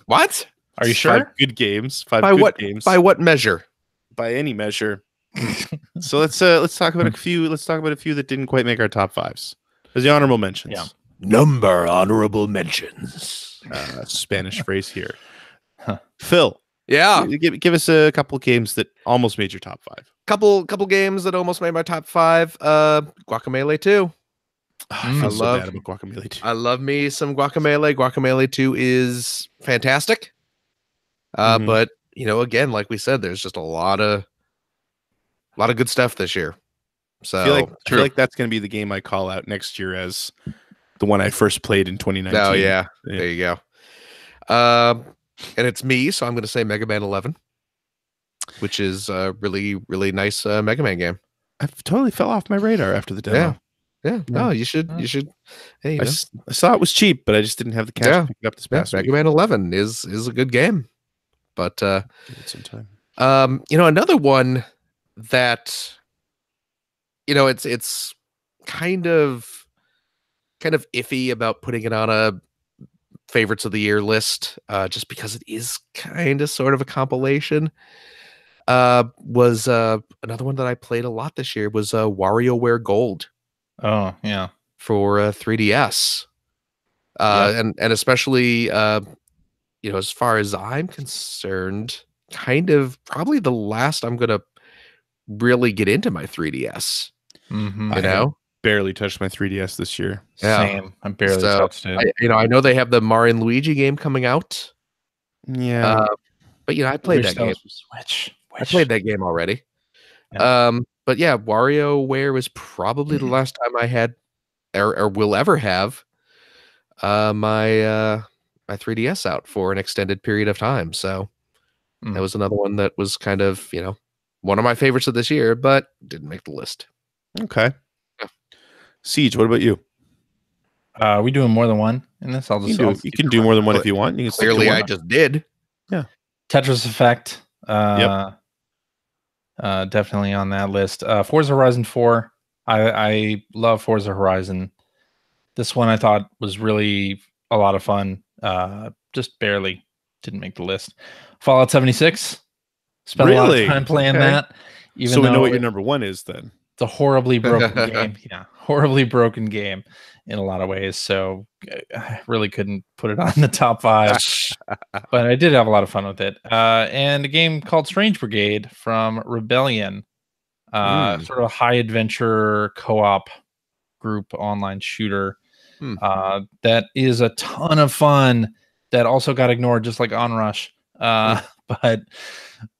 What? Are you sure? 5 good games. 5 By good what games. By what measure? By any measure. So let's talk about a few. Let's talk about a few that didn't quite make our top 5s as the honorable mentions. Yeah. Number honorable mentions. Spanish phrase here. Huh. Phil. Yeah. Give us a couple games that almost made your top 5. Couple games that almost made my top 5. Guacamelee 2. I feel so bad about Guacamelee 2. I love me some Guacamelee. Guacamelee 2 is fantastic. But again, like we said, there's just a lot of good stuff this year. So I feel like that's going to be the game I call out next year as the one I first played in 2019. Oh yeah. There you go. And it's me, so I'm going to say Mega Man 11, which is a really, really nice Mega Man game. I totally fell off my radar after the demo. Yeah. No, you should. Hey, I saw it was cheap, but I just didn't have the cash to pick it up this past Mega week. Man 11 is a good game, but Some time. another one that it's kind of iffy about putting it on a favorites of the year list, just because it is kind of sort of a compilation. Was another one that I played a lot this year was WarioWare Gold. Oh yeah. For 3DS. And especially as far as I'm concerned, kind of probably the last I'm gonna really get into my 3DS. Mm-hmm. I barely touched my 3DS this year. Yeah. Same. I barely touched it. I know they have the Mario and Luigi game coming out. Yeah. But I played that game. Switch. I played that game already. Yeah. But yeah, WarioWare was probably the last time I had or will ever have my 3DS out for an extended period of time. So that was another one that was kind of, one of my favorites of this year, but didn't make the list. Okay. Siege, what about you? We doing more than one in this? You can do more than one if you want. You can Clearly, I just did. Yeah. Tetris Effect. Definitely on that list. Forza Horizon 4. I love Forza Horizon. This one I thought was really a lot of fun. Just barely didn't make the list. Fallout 76. Spent a lot of time playing that. So we know what your number 1 is then. It's a horribly broken game. Yeah, horribly broken game in a lot of ways. So I really couldn't put it on the top 5. But I did have a lot of fun with it. And a game called Strange Brigade from Rebellion. Sort of a high adventure co-op group online shooter. That is a ton of fun. That also got ignored, just like Onrush. But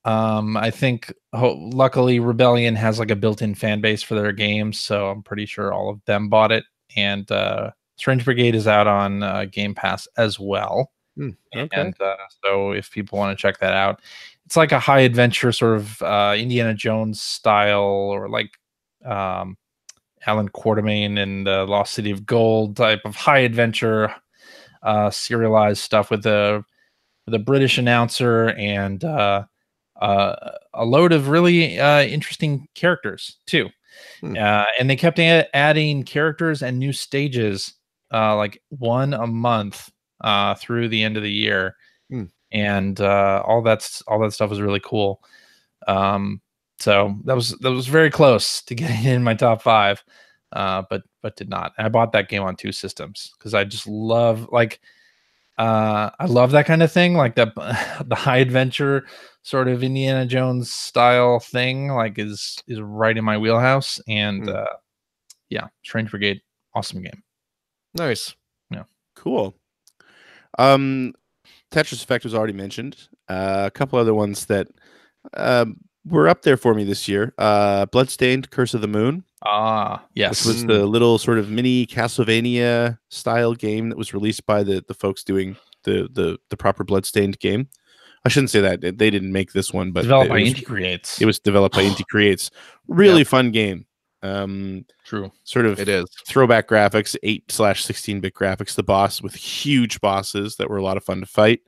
I think luckily Rebellion has like a built-in fan base for their games, so I'm pretty sure all of them bought it. And Strange Brigade is out on Game Pass as well. Okay. And so if people want to check that out, it's like a high adventure sort of Indiana Jones style, or like Alan Quatermain and the Lost City of Gold type of high adventure serialized stuff with a with a British announcer and a load of really interesting characters too. And they kept adding characters and new stages, like one a month through the end of the year. And all that stuff was really cool. So that was very close to getting in my top 5, but did not. And I bought that game on 2 systems because I just love I love that kind of thing, like the high adventure sort of Indiana Jones style thing, like is right in my wheelhouse. And yeah, Strange Brigade, awesome game. Nice. Yeah, cool. Tetris Effect was already mentioned. A couple other ones that were up there for me this year. Bloodstained: Curse of the Moon. Yes. Which was the little sort of mini Castlevania style game that was released by the folks doing the proper Bloodstained game. I shouldn't say that. They didn't make this one, but developed by Inti Creates. It was developed by Inti Creates. Really fun game. True. Sort of it is throwback graphics, 8/16-bit graphics. The boss with huge bosses that were a lot of fun to fight.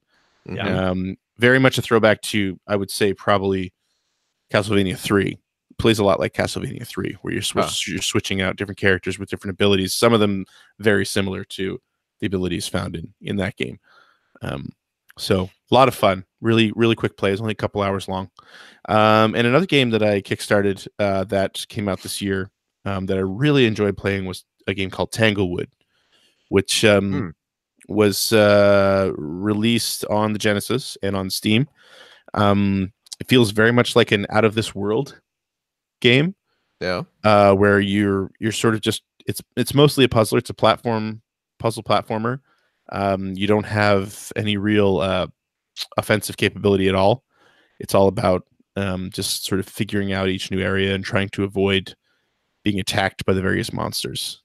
Yeah. Very much a throwback to, I would say, probably Castlevania 3. Plays a lot like Castlevania 3, where you're switching out different characters with different abilities. Some of them very similar to the abilities found in that game. So a lot of fun. Really, really quick plays, only a couple hours long. And another game that I kickstarted that came out this year that I really enjoyed playing was a game called Tanglewood, which was released on the Genesis and on Steam. It feels very much like an Out of This World game. Yeah. Where you're sort of just it's mostly a puzzler. It's a puzzle platformer. You don't have any real offensive capability at all. It's all about just sort of figuring out each new area and trying to avoid being attacked by the various monsters.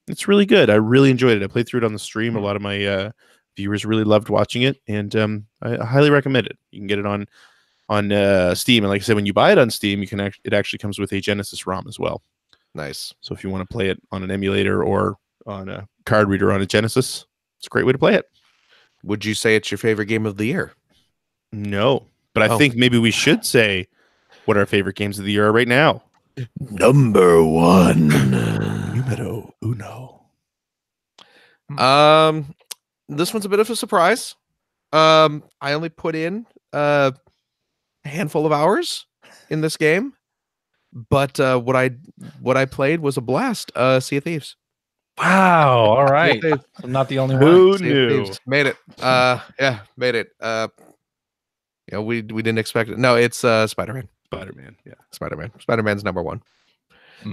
It's really good. I really enjoyed it. I played through it on the stream. A lot of my viewers really loved watching it, and I highly recommend it. You can get it on Steam, and like I said, when you buy it on Steam, you can it actually comes with a Genesis ROM as well. Nice. So if you want to play it on an emulator or on a card reader on a Genesis, it's a great way to play it. Would you say it's your favorite game of the year? No, but I think maybe we should say what our favorite games of the year are right now. Number 1. Numero uno. This one's a bit of a surprise. I only put in a handful of hours in this game, but what I played was a blast. Sea of Thieves. Wow. All right. I'm not the only one. Who knew? Made it. Yeah, made it. We didn't expect it. No, it's Spider-Man. Spider-Man. Yeah. Spider-Man. Spider-Man's number 1.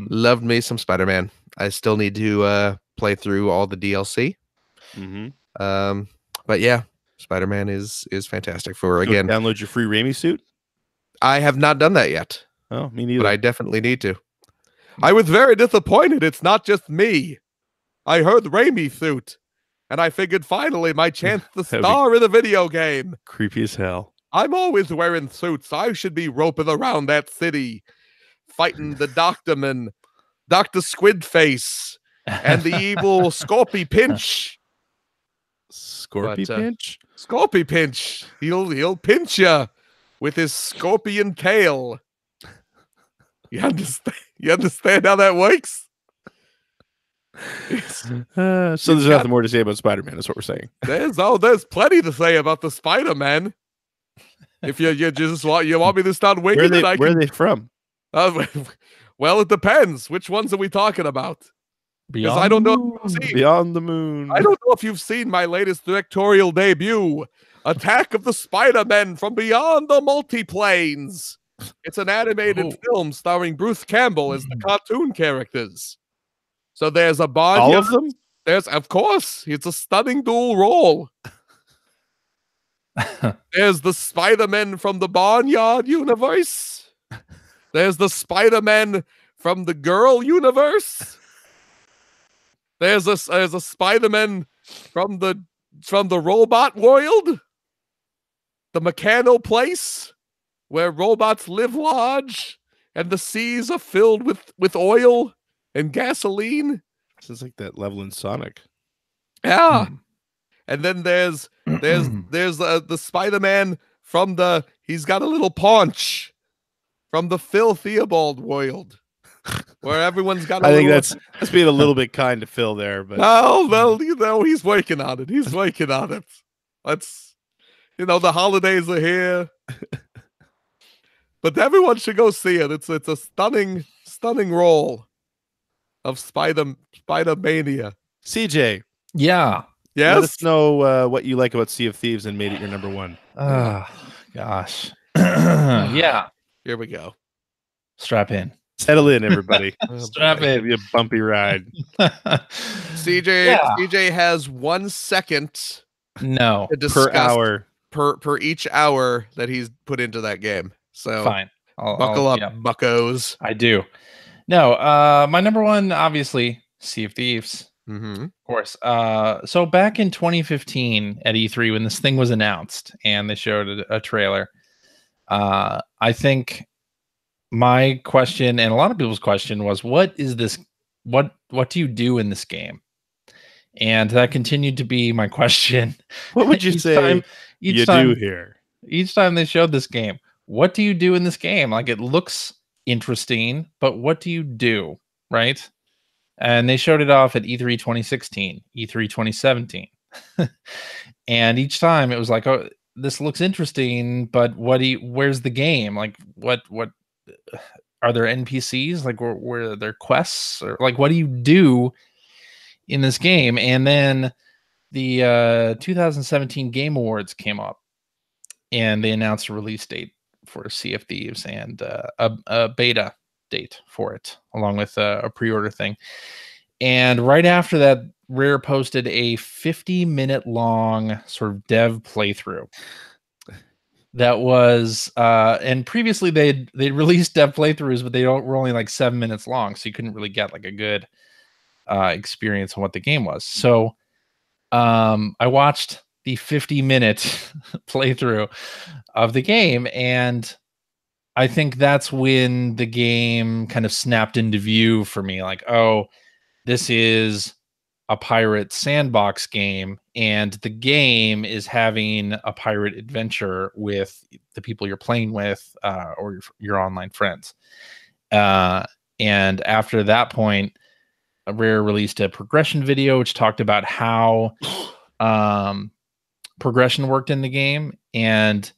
Loved me some Spider-Man. I still need to play through all the DLC. But yeah, Spider-Man is fantastic. Again, download your free Raimi suit. I have not done that yet. Oh, me neither. But I definitely need to. I was very disappointed. It's not just me. I heard Raimi suit, and I figured finally my chance to star in a video game. Creepy as hell. I'm always wearing suits. I should be roping around that city, fighting the Doctorman, Dr. Squidface, and the evil Scorpy Pinch. Scorpy Pinch? Scorpy Pinch. He'll pinch you with his scorpion tail. You understand how that works? So there's nothing more to say about Spider-Man, is what we're saying. There's plenty to say about the Spider-Man. If you just want me to start winging where are they from? Well, it depends. Which ones are we talking about? Beyond I don't know. Beyond the Moon. I don't know if you've seen my latest directorial debut, Attack of the Spider-Men from Beyond the Multiplanes. It's an animated film starring Bruce Campbell as the cartoon characters. So there's a Barnyard. All of them? Of course. It's a stunning dual role. There's the Spider-Man from the Barnyard universe. There's the Spider-Man from the Girl universe. There's a Spider-Man from the robot world. The Meccano place where robots live large and the seas are filled with oil and gasoline. Sounds like that level in Sonic. Yeah. And then there's There's the Spider-Man from he's got a little paunch from the Phil Theobald world, where everyone's got. I think that's being a little bit kind to Phil there, but well, he's working on it. He's working on it. Let's, the holidays are here, but everyone should go see it. It's a stunning role of Spider-Mania. CJ, Yeah. Yes. let us know what you like about Sea of Thieves and made it your number one. Gosh. Yeah. Here we go. Strap in. Settle in, everybody. Strap in. It'll be a bumpy ride. CJ has 1 second No. to discuss Per hour. per each hour that he's put into that game. So Fine. buckle up, yeah, buckos. I do. No, my number one, obviously, Sea of Thieves. Mm-hmm. Of course. So back in 2015 at E3, when this thing was announced and they showed a trailer, I think my question and a lot of people's question was, what is this? What do you do in this game? And that continued to be my question. What would you say Each do here? Each time they showed this game, what do you do in this game? Like, it looks interesting, but what do you do? Right. And they showed it off at E3 2016, E3 2017. And each time it was like, oh, this looks interesting, but where's the game? Like, what are there NPCs? Like, where are there quests? Or like, what do you do in this game? And then the 2017 Game Awards came up and they announced a release date for Sea of Thieves and a beta date for it, along with a pre-order thing. And right after that, Rare posted a 50-minute long sort of dev playthrough that was and previously they'd released dev playthroughs, but were only like 7 minutes long, so you couldn't really get like a good experience on what the game was. So I watched the 50-minute playthrough of the game, and I think that's when the game kind of snapped into view for me. Like, oh, this is a pirate sandbox game, and the game is having a pirate adventure with the people you're playing with or your online friends. And after that point, Rare released a progression video which talked about how progression worked in the game, and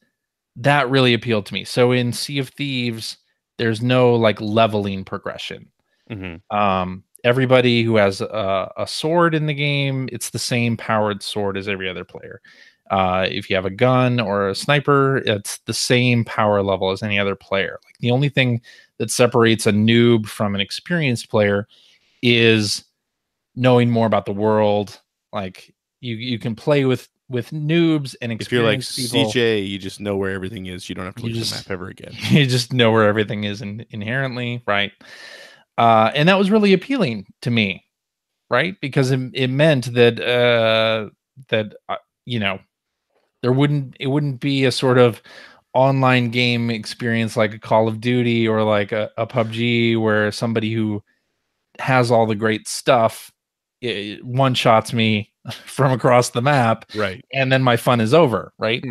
that really appealed to me. So in Sea of Thieves, there's no like leveling progression. Mm-hmm. Everybody who has a sword in the game, it's the same powered sword as every other player. If you have a gun or a sniper, it's the same power level as any other player. Like, the only thing that separates a noob from an experienced player is knowing more about the world. Like, you can play with noobs and experienced if you're like people. CJ, you just know where everything is. You don't have to look at the map ever again. You just know where everything is inherently, right? And that was really appealing to me, right? Because it meant that it wouldn't be a sort of online game experience like a Call of Duty or like a PUBG, where somebody who has all the great stuff one shots me from across the map, right? And then my fun is over, right?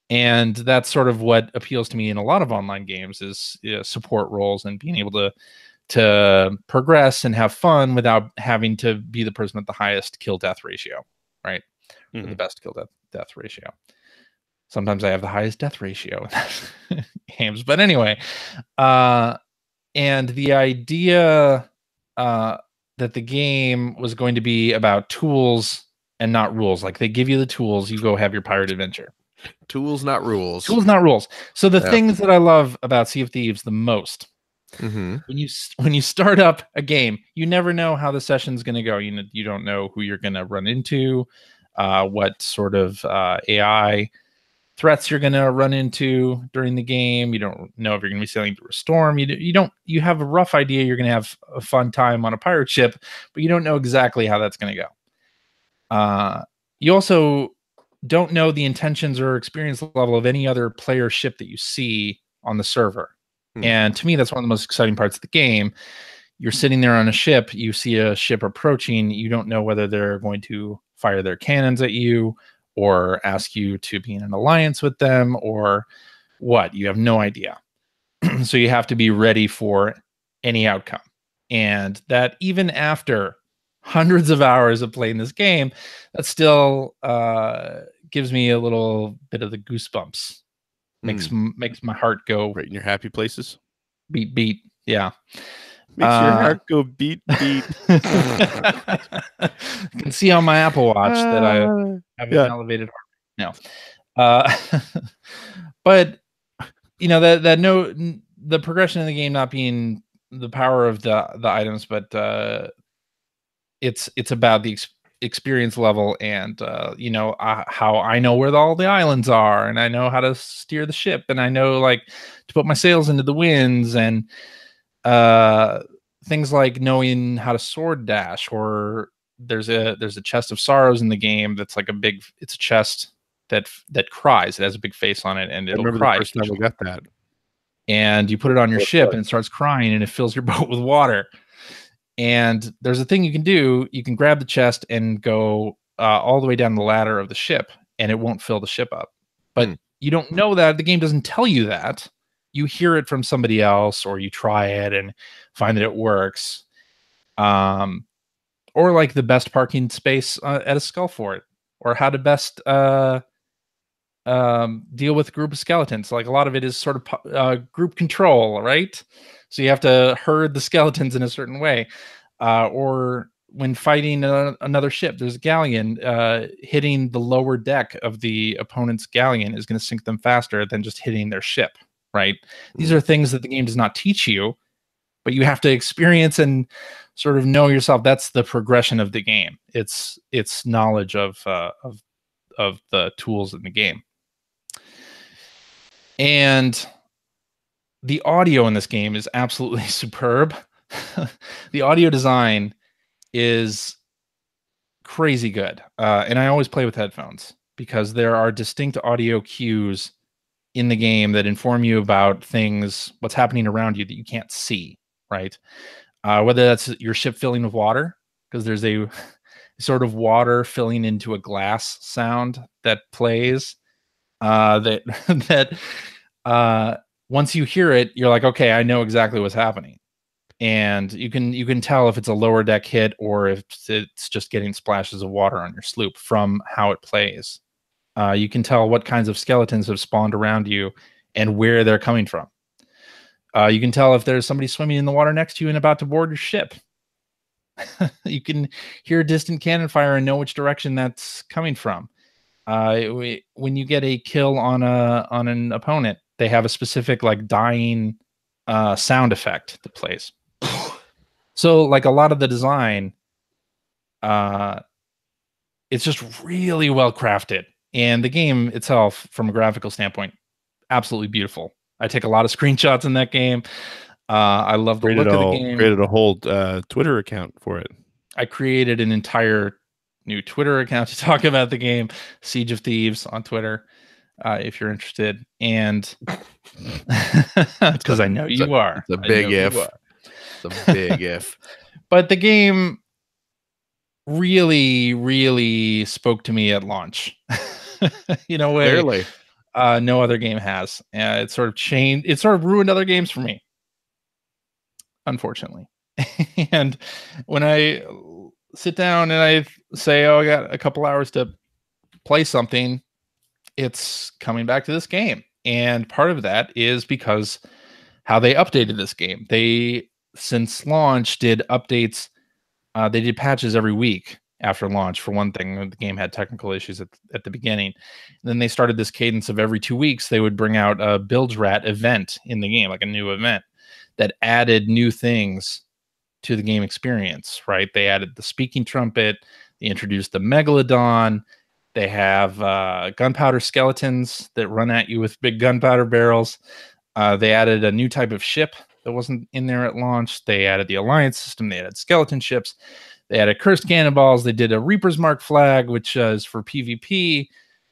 And that's sort of what appeals to me in a lot of online games is support roles and being able to progress and have fun without having to be the person with the highest kill death ratio, right? Or the best kill death ratio. Sometimes I have the highest death ratio in games, but anyway, and the idea that the game was going to be about tools and not rules. Like, they give you the tools, you go have your pirate adventure. Tools, not rules. Tools, not rules. So the things that I love about Sea of Thieves the most, when you start up a game, you never know how the session's going to go. You don't know who you're going to run into, what sort of AI threats you're going to run into during the game. You don't know if you're going to be sailing through a storm. You have a rough idea you're going to have a fun time on a pirate ship, but you don't know exactly how that's going to go. You also don't know the intentions or experience level of any other player ship that you see on the server. And to me, that's one of the most exciting parts of the game. You're sitting there on a ship, you see a ship approaching, you don't know whether they're going to fire their cannons at you or ask you to be in an alliance with them, or what. You have no idea. So you have to be ready for any outcome. And that, even after hundreds of hours of playing this game, that still gives me a little bit of the goosebumps. Makes my heart go Right in your happy places. Beat, beat. Yeah. Makes your heart go beat, beat. You can see on my Apple Watch that I have an elevated heart now. But the progression in the game not being the power of the items, but it's about the experience level, and how I know where all the islands are, and I know how to steer the ship, and I know like to put my sails into the winds, and things like knowing how to sword dash, or there's a chest of sorrows in the game that's like it's a chest that cries. It has a big face on it, and it'll cry. The first time we got that. And you put it on your ship and it starts crying, and it fills your boat with water. And there's a thing you can do. You can grab the chest and go all the way down the ladder of the ship, and it won't fill the ship up. But you don't know that. The game doesn't tell you that. You hear it from somebody else, or you try it and find that it works. Or like the best parking space at a skull fort, or how to best deal with a group of skeletons. Like a lot of it is sort of group control, right? So you have to herd the skeletons in a certain way. Or when fighting another ship, there's a galleon, hitting the lower deck of the opponent's galleon is going to sink them faster than just hitting their ship, right? These are things that the game does not teach you, but you have to experience and sort of know yourself. That's the progression of the game. It's knowledge of the tools in the game. And the audio in this game is absolutely superb. The audio design is crazy good. And I always play with headphones because there are distinct audio cues in the game that inform you about things, what's happening around you that you can't see, right? Whether that's your ship filling with water, because there's a sort of water filling into a glass sound that plays, that once you hear it, you're like, okay, I know exactly what's happening. And you can tell if it's a lower deck hit or if it's just getting splashes of water on your sloop from how it plays. You can tell what kinds of skeletons have spawned around you and where they're coming from. You can tell if there's somebody swimming in the water next to you and about to board your ship. You can hear distant cannon fire and know which direction that's coming from. When you get a kill on an opponent, they have a specific like dying sound effect that plays. So like a lot of the design, it's just really well crafted, and the game itself, from a graphical standpoint, absolutely beautiful. I take a lot of screenshots in that game. I love the look of the game. Created a whole Twitter account for it. I created an entire new Twitter account to talk about the game, Siege of Thieves on Twitter, if you're interested. And because I know you are. It's a big if. It's a big if. But the game really, really spoke to me at launch. In a way, clearly, no other game has. It sort of changed. It sort of ruined other games for me, unfortunately. And when I sit down and I say, "Oh, I got a couple hours to play something," it's coming back to this game. And part of that is because how they updated this game. They, since launch, did updates. They did patches every week after launch. For one thing, the game had technical issues at the beginning. And then they started this cadence of every 2 weeks, they would bring out a Bilge Rat event in the game, like a new event that added new things to the game experience, right? They added the speaking trumpet. They introduced the Megalodon. They have gunpowder skeletons that run at you with big gunpowder barrels. They added a new type of ship that wasn't in there at launch. They added the Alliance system. They added skeleton ships. They added cursed cannonballs. They did a Reaper's Mark flag, which is for PvP.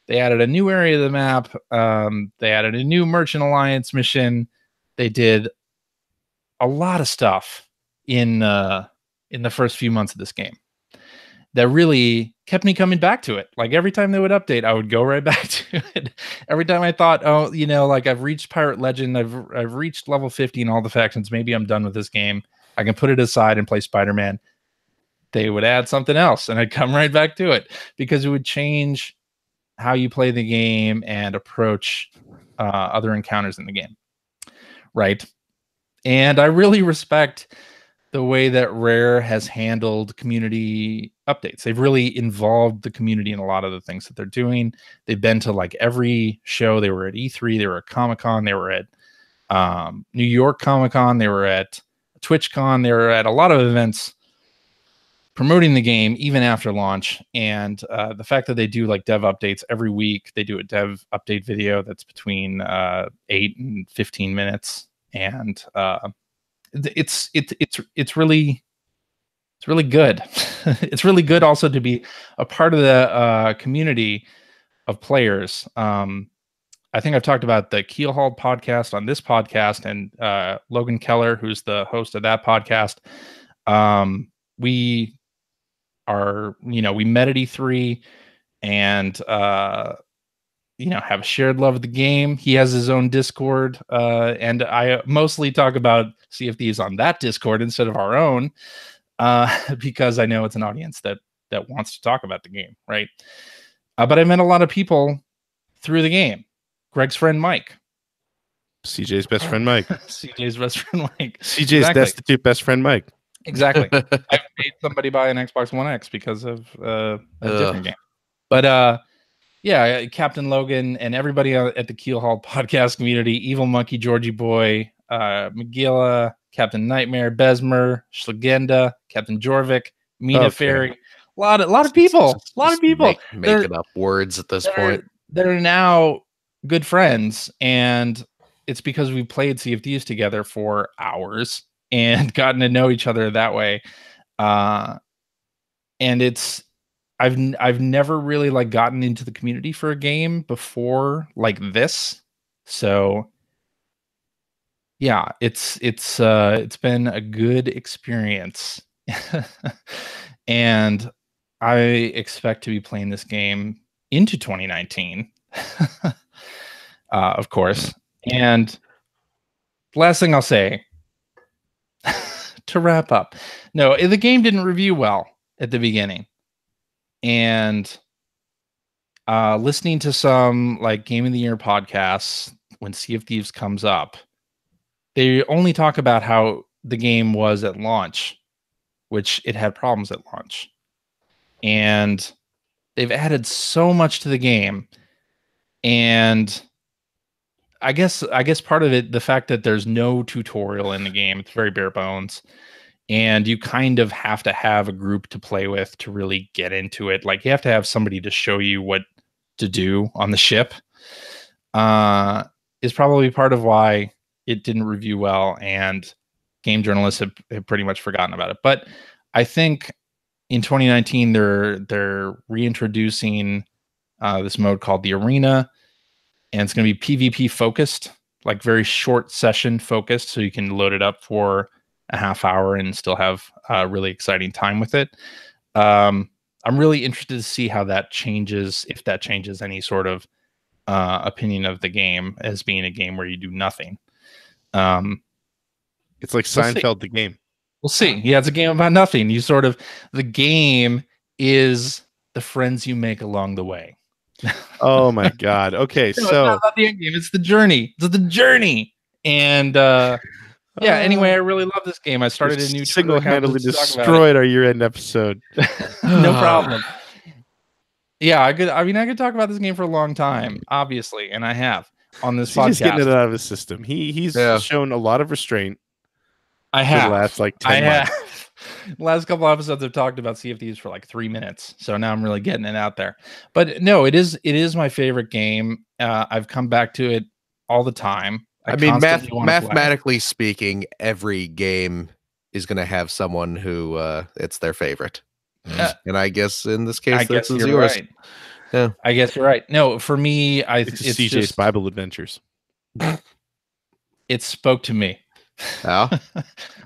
They added a new area of the map. They added a new Merchant Alliance mission. They did a lot of stuff in the first few months of this game that really kept me coming back to it. Like every time they would update, I would go right back to it. Every time I thought, oh, like I've reached Pirate Legend, I've reached level 50 in all the factions, maybe I'm done with this game, I can put it aside and play Spider-Man. They would add something else and I'd come right back to it because it would change how you play the game and approach other encounters in the game. Right. And I really respect the way that Rare has handled community updates. They've really involved the community in a lot of the things that they're doing. They've been to like every show. They were at E3, they were at Comic-Con, they were at New York Comic-Con, they were at TwitchCon, they were at a lot of events promoting the game even after launch. And the fact that they do like dev updates every week, they do a dev update video that's between 8 and 15 minutes. And it's really good. It's really good also to be a part of the community of players. I think I've talked about the Keelhauled podcast on this podcast, and Logan Keller, who's the host of that podcast. We met at E3 and have a shared love of the game. He has his own Discord, and I mostly talk about Sea of Thieves on that Discord instead of our own, because I know it's an audience that wants to talk about the game, right? But I met a lot of people through the game. Greg's friend Mike. CJ's best friend Mike. CJ's best friend Mike. CJ's destitute best friend Mike. Exactly. I've made somebody buy an Xbox One X because of a different game. But yeah, Captain Logan and everybody at the Keelhauled podcast community, Evil Monkey, Georgie Boy, Magilla, Captain Nightmare, Besmer, Schlegenda, Captain Jorvik, Mina Fairy. A lot of people. Making up words at this point. They're now good friends, and it's because we played Sea of Thieves together for hours and gotten to know each other that way. And I've never really like gotten into the community for a game before like this. So yeah, it's been a good experience. And I expect to be playing this game into 2019. Of course. And last thing I'll say to wrap up. No, the game didn't review well at the beginning. And listening to some like Game of the Year podcasts when Sea of Thieves comes up, they only talk about how the game was at launch, which it had problems at launch. And they've added so much to the game. And I guess part of it, the fact that there's no tutorial in the game, it's very bare bones. And you kind of have to have a group to play with to really get into it. Like you have to have somebody to show you what to do on the ship. Is probably part of why it didn't review well, and game journalists have pretty much forgotten about it. But I think in 2019 they're reintroducing this mode called the Arena, and it's going to be PvP focused, like very short session focused, so you can load it up for a half hour and still have a really exciting time with it. I'm really interested to see how that changes, if that changes any sort of opinion of the game as being a game where you do nothing. It's like Seinfeld, the game. We'll see. Yeah, it's a game about nothing. The game is the friends you make along the way. Oh my God. Okay, no, so it's not about the end game. It's the journey. It's the journey. And yeah, anyway, I really love this game. I started a new single-handedly destroyed our year-end episode. No problem. Yeah, I could talk about this game for a long time, obviously, and I have on this podcast. He's getting it out of his system. He's shown a lot of restraint. I have. For the last like 10 months. Last couple episodes I've talked about Sea of Thieves for like 3 minutes, so now I'm really getting it out there. But no, it is my favorite game. I've come back to it all the time. I mean, mathematically speaking, every game is going to have someone who it's their favorite. And I guess in this case, this is yours. Right. Yeah. I guess you're right. No, for me, it's CJ's just Bible Adventures. It spoke to me. Oh.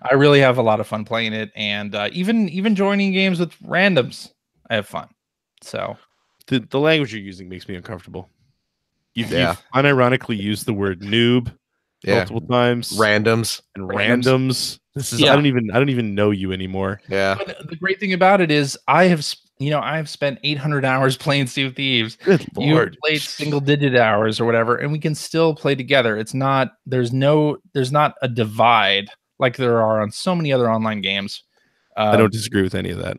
I really have a lot of fun playing it, and even joining games with randoms. I have fun. So The language you're using makes me uncomfortable. You've Yeah. unironically used the word noob multiple times. Randoms. And randoms. This is Yeah. I don't even know you anymore. Yeah. But the great thing about it is I have spent 800 hours playing Sea of Thieves. Good You lord. played single-digit hours or whatever, and we can still play together. It's not there's not a divide like there are on so many other online games. I don't disagree with any of that.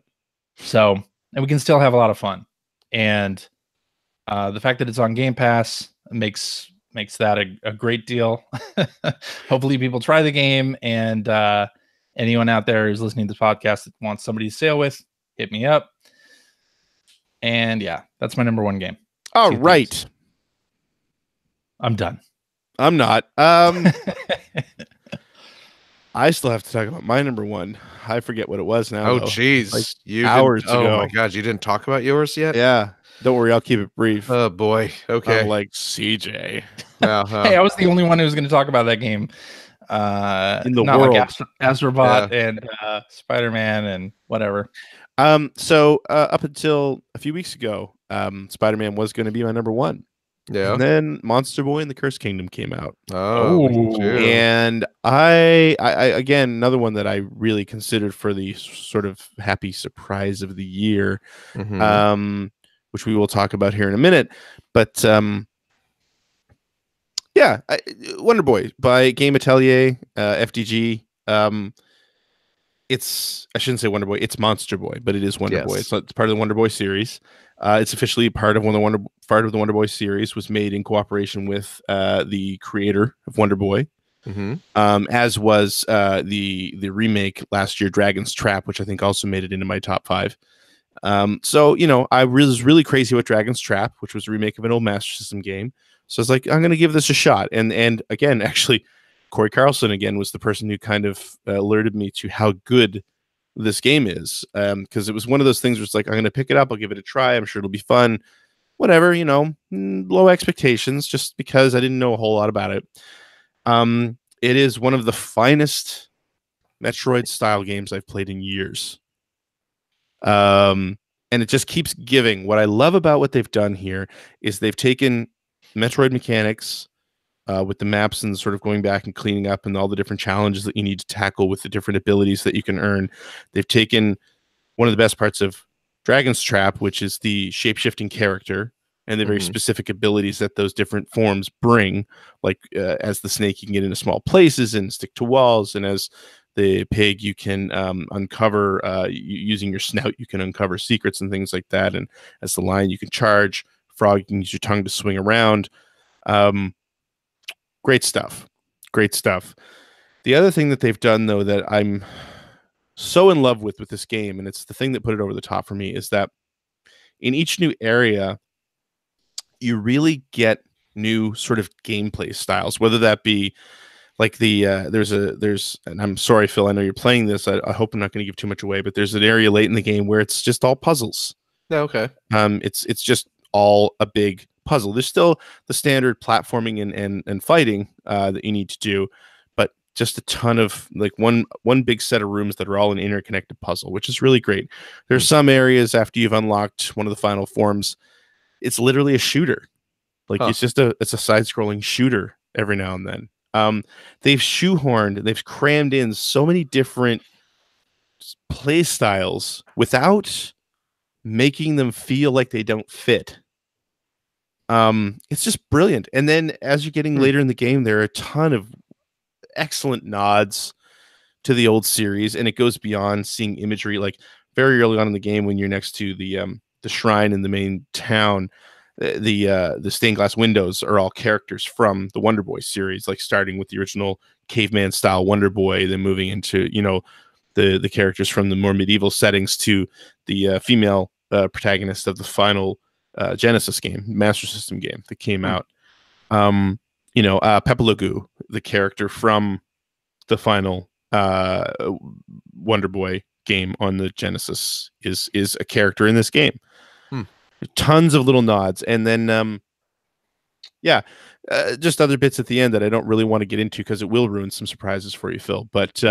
So, and we can still have a lot of fun. And the fact that it's on Game Pass makes that a great deal. Hopefully people try the game, and anyone out there who's listening to the podcast that wants somebody to sail with, hit me up. And yeah, that's my number one game. All Sea of right. Thieves. I'm done. I'm not. I still have to talk about my number one. I forget what it was now. Oh, though. geez. Like You hours didn't- ago. Oh, my God. You didn't talk about yours yet? Yeah. Don't worry. I'll keep it brief. Oh, boy. Okay. I'm like CJ. Uh-huh. Hey, I was the only one who was going to talk about that game. In the not world. like Astrobot and Spider-Man and whatever. So up until a few weeks ago, Spider-Man was going to be my number one. Yeah. And then Monster Boy and the Cursed Kingdom came out. Oh, me Ooh. too. And I again, another one that I really considered for the sort of happy surprise of the year, Mhm. which we will talk about here in a minute. But Wonder Boy by Game Atelier, FDG. It's I shouldn't say Wonder Boy. It's Monster Boy, but it is Wonder Boy. Yes. It's part of the Wonder Boy series. It's officially part of the Wonder Boy series. Was made in cooperation with the creator of Wonder Boy, Mhm. as was the remake last year, Dragon's Trap, which I think also made it into my top 5. So I was really crazy with Dragon's Trap, which was a remake of an old Master System game. So I was like, I'm going to give this a shot. And again, actually, Corey Carlson again was the person who kind of alerted me to how good this game is, because it was one of those things where it's like, I'm going to pick it up, I'll give it a try, I'm sure it'll be fun, whatever, low expectations, just because I didn't know a whole lot about it. It is one of the finest Metroid style games I've played in years, and it just keeps giving. What I love about what they've done here is they've taken Metroid mechanics, with the maps and sort of going back and cleaning up and all the different challenges that you need to tackle with the different abilities that you can earn. They've taken one of the best parts of Dragon's Trap, which is the shape-shifting character and the very specific abilities that those different forms bring. Like as the snake, you can get into small places and stick to walls, and as the pig, you can uncover, using your snout, you can uncover secrets and things like that. And as the lion, you can charge. Frog, you can use your tongue to swing around. Great stuff. The other thing that they've done, though, that I'm so in love with this game, and it's the thing that put it over the top for me, is that in each new area, you really get new sort of gameplay styles, whether that be like there's and I'm sorry, Phil, I know you're playing this. I hope I'm not going to give too much away, but there's an area late in the game where it's just all puzzles. Yeah, okay. It's just all a big puzzle. There's still the standard platforming and fighting that you need to do, but just a ton of like one big set of rooms that are all an interconnected puzzle, which is really great. There's some areas after you've unlocked one of the final forms, it's literally a shooter. Like it's a side-scrolling shooter every now and then. They've crammed in so many different play styles without making them feel like they don't fit. It's just brilliant. And then as you're getting later in the game, there are a ton of excellent nods to the old series, and it goes beyond seeing imagery. Like very early on in the game, when you're next to the shrine in the main town, the stained glass windows are all characters from the Wonder Boy series, like starting with the original caveman style Wonder Boy, then moving into the characters from the more medieval settings to the female protagonist of the final Genesis game, Master System game that came out. Peppa Legoo, the character from the final Wonder Boy game on the Genesis, is a character in this game. Tons of little nods, and then just other bits at the end that I don't really want to get into because it will ruin some surprises for you, Phil. But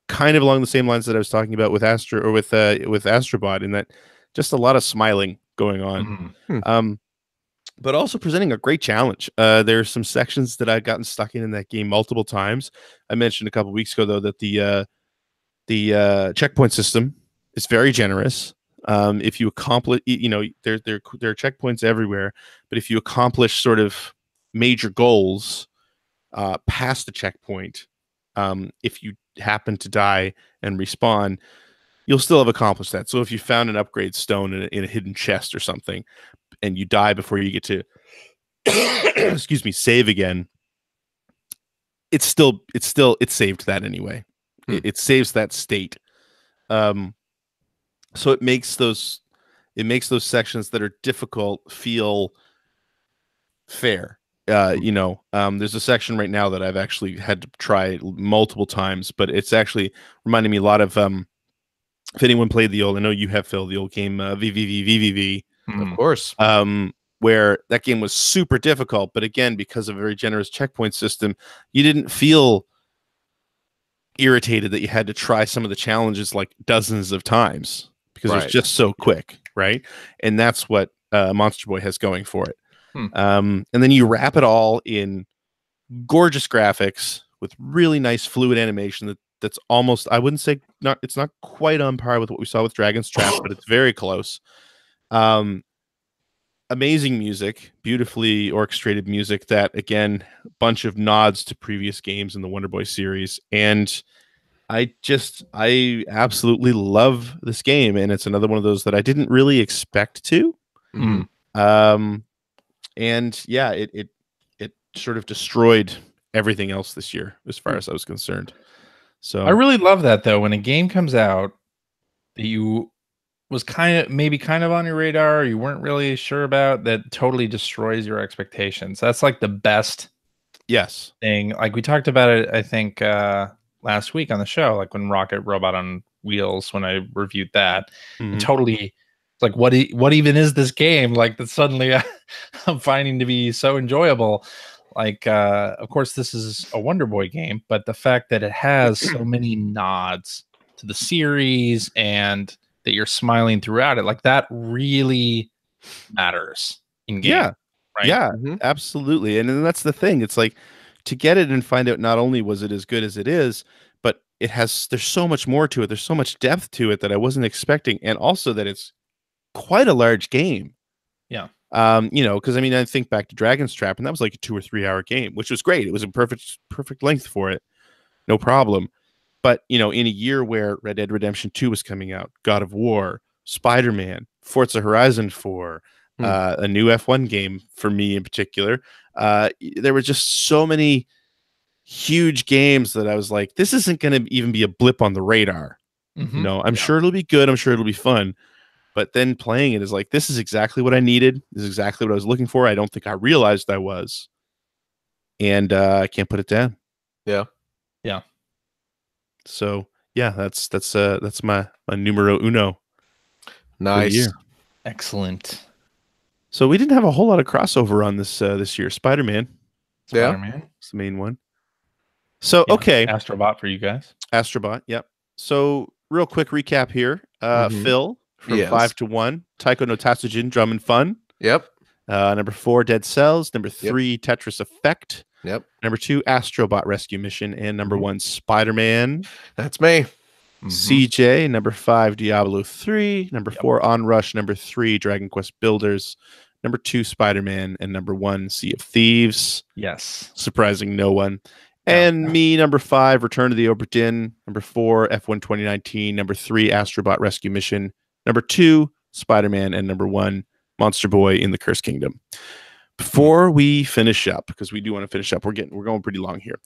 kind of along the same lines that I was talking about with Astrobot, in that just a lot of smiling going on. Mhm. But also presenting a great challenge. There's some sections that I've gotten stuck in that game multiple times. I mentioned a couple weeks ago, though, that the checkpoint system is very generous. If you accomplish, there are checkpoints everywhere, but if you accomplish sort of major goals past the checkpoint, if you happen to die and respawn, you'll still have accomplished that. So if you found an upgrade stone in a hidden chest or something, and you die before you get to, excuse me, save again, it saved that anyway. It saves that state. So it makes those sections that are difficult feel fair. There's a section right now that I've actually had to try multiple times, but it's actually reminding me a lot of if anyone played the old, I know you have, Phil, the old game VVV. Of course. Where that game was super difficult, but again, because of a very generous checkpoint system, you didn't feel irritated that you had to try some of the challenges like dozens of times because it was just so quick, right? And that's what Monster Boy has going for it. And then you wrap it all in gorgeous graphics with really nice fluid animation that's almost, I wouldn't say it's not quite on par with what we saw with Dragon's Trap, but it's very close. Amazing music, beautifully orchestrated music that, again, a bunch of nods to previous games in the Wonder Boy series. And I absolutely love this game. And it's another one of those that I didn't really expect to. And yeah, it sort of destroyed everything else this year as far as I was concerned. So I really love that, though, when a game comes out that you was kind of on your radar, or you weren't really sure about, that totally destroys your expectations. That's like the best thing. Like we talked about it, I think, last week on the show, like when Rocket Robot on Wheels, when I reviewed that, it totally, like, what even is this game? Like, that suddenly I'm finding to be so enjoyable. Like, of course, this is a Wonder Boy game, but the fact that it has so many nods to the series and that you're smiling throughout it, like, that really matters in game. Yeah. Right? Yeah, absolutely. And then that's the thing. It's like, to get it and find out not only was it as good as it is, but there's so much more to it. There's so much depth to it that I wasn't expecting. And also that it's quite a large game. Yeah. Because I think back to Dragon's Trap, and that was like a 2 or 3 hour game, which was great. It was a perfect length for it. No problem. But, in a year where Red Dead Redemption 2 was coming out, God of War, Spider-Man, Forza Horizon 4, a new F1 game for me in particular, there were just so many huge games that I was like, this isn't going to even be a blip on the radar. I'm sure it'll be good. I'm sure it'll be fun. But then playing it is like, this is exactly what I needed. This is exactly what I was looking for. I don't think I realized I was. And I can't put it down. Yeah. Yeah. So yeah, that's my numero uno. Nice. Excellent. So we didn't have a whole lot of crossover on this year. Spider-Man. Spider-Man. It's the main one. So okay. Astrobot for you guys. Astrobot, yep. So real quick recap here. Phil from 5 to 1. Taiko no Tatsujin, Drum and Fun. Yep. Number 4, Dead Cells. Number 3, Tetris Effect. Yep. Number 2, Astrobot Rescue Mission. And number 1, Spider-Man. That's me. CJ. Number 5, Diablo 3. Number 4, Onrush. Number 3, Dragon Quest Builders. Number 2, Spider-Man. And number 1, Sea of Thieves. Yes. Surprising no one. And me, number 5, Return to the Obra Dinn. Number 4, F1 2019. Number 3, Astrobot Rescue Mission. Number 2, Spider-Man. And number 1, Monster Boy in the Cursed Kingdom. Before we finish up, because we do want to finish up, we're going pretty long here.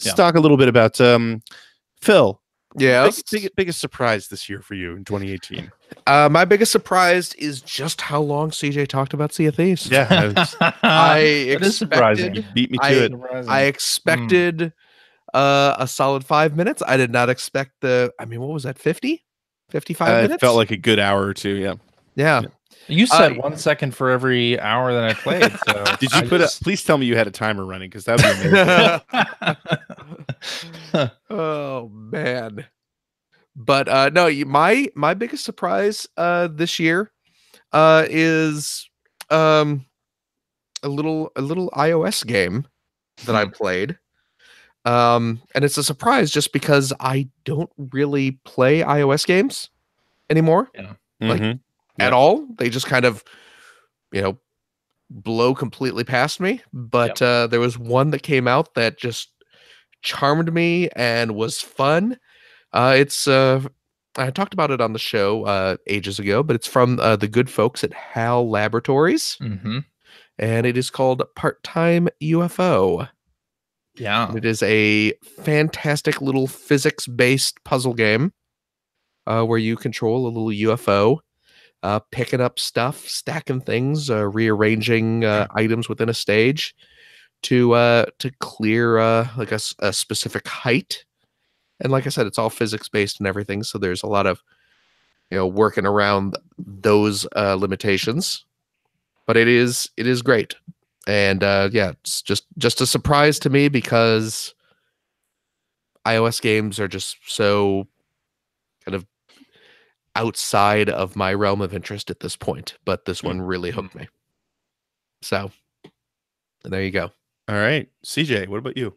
Let's talk a little bit about Phil. Yeah. Biggest surprise this year for you in 2018. My biggest surprise is just how long CJ talked about Sea of Thieves. Yeah, It is surprising. You beat me to it. I expected a solid 5 minutes. I did not expect what was that, 50? 55 minutes? It felt like a good hour or two, yeah. Yeah. You said 1 second for every hour that I played. So did you please tell me you had a timer running, because that would be amazing. Oh man. But no, my biggest surprise this year is um a little iOS game that I played. And it's a surprise just because I don't really play iOS games anymore. Yeah. Like Mhm. at Yep. all. They just kind of, blow completely past me. But there was one that came out that just charmed me and was fun. It's I talked about it on the show ages ago, but it's from the good folks at HAL Laboratories, Mm-hmm. and it is called Part-Time UFO. Yeah. And it is a fantastic little physics-based puzzle game where you control a little UFO, picking up stuff, stacking things, rearranging items within a stage to clear like a specific height. And like I said, it's all physics based and everything, so there's a lot of working around those limitations. But it is great, and yeah, it's just a surprise to me because iOS games are just so kind of outside of my realm of interest at this point. But this one really hooked me. So there you go. All right, CJ, what about you?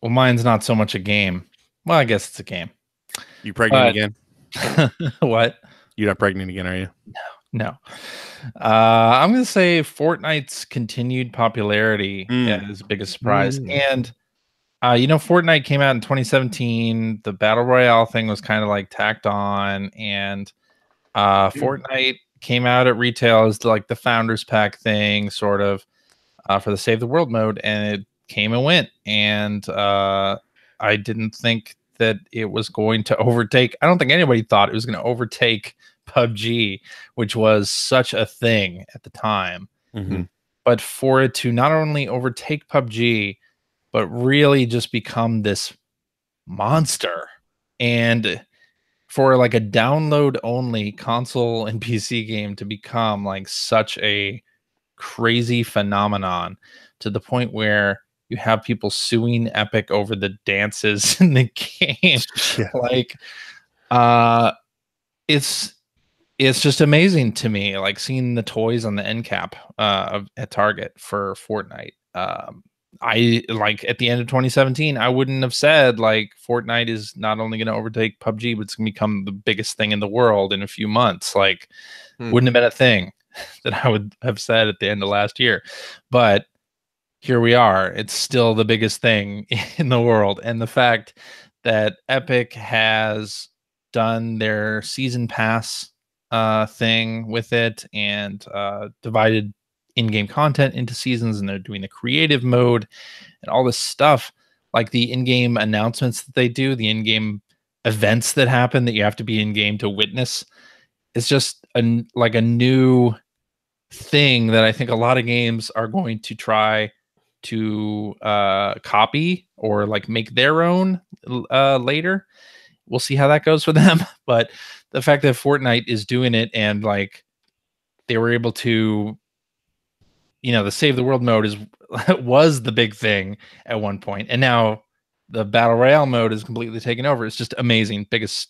Well, mine's not so much a game. Well, I guess it's a game. You pregnant again? What? You're not pregnant again, are you? No. I'm going to say Fortnite's continued popularity is the biggest surprise. And, Fortnite came out in 2017. The Battle Royale thing was kind of like tacked on. And Fortnite came out at retail as like the Founders Pack thing, sort of, for the Save the World mode. And it came and went. And I didn't think that it was going to overtake. I don't think anybody thought it was going to overtake PUBG, which was such a thing at the time. Mm-hmm. But for it to not only overtake PUBG, but really just become this monster, and for like a download only console and PC game to become like such a crazy phenomenon to the point where you have people suing Epic over the dances in the game. Yeah. Like, it's just amazing to me, like seeing the toys on the end cap at Target for Fortnite. I like at the end of 2017, I wouldn't have said like Fortnite is not only going to overtake PUBG, but it's going to become the biggest thing in the world in a few months. Like, wouldn't have been a thing that I would have said at the end of last year. But here we are. It's still the biggest thing in the world. And the fact that Epic has done their season pass thing with it and divided in-game content into seasons, and they're doing the creative mode and all this stuff, like the in-game announcements that they do, the in-game events that happen that you have to be in-game to witness. It's just a new thing that I think a lot of games are going to try to copy or like make their own later. We'll see how that goes for them. But the fact that Fortnite is doing it, and like they were able to, the Save the World mode was the big thing at one point, and now the Battle Royale mode is completely taken over. It's just amazing. Biggest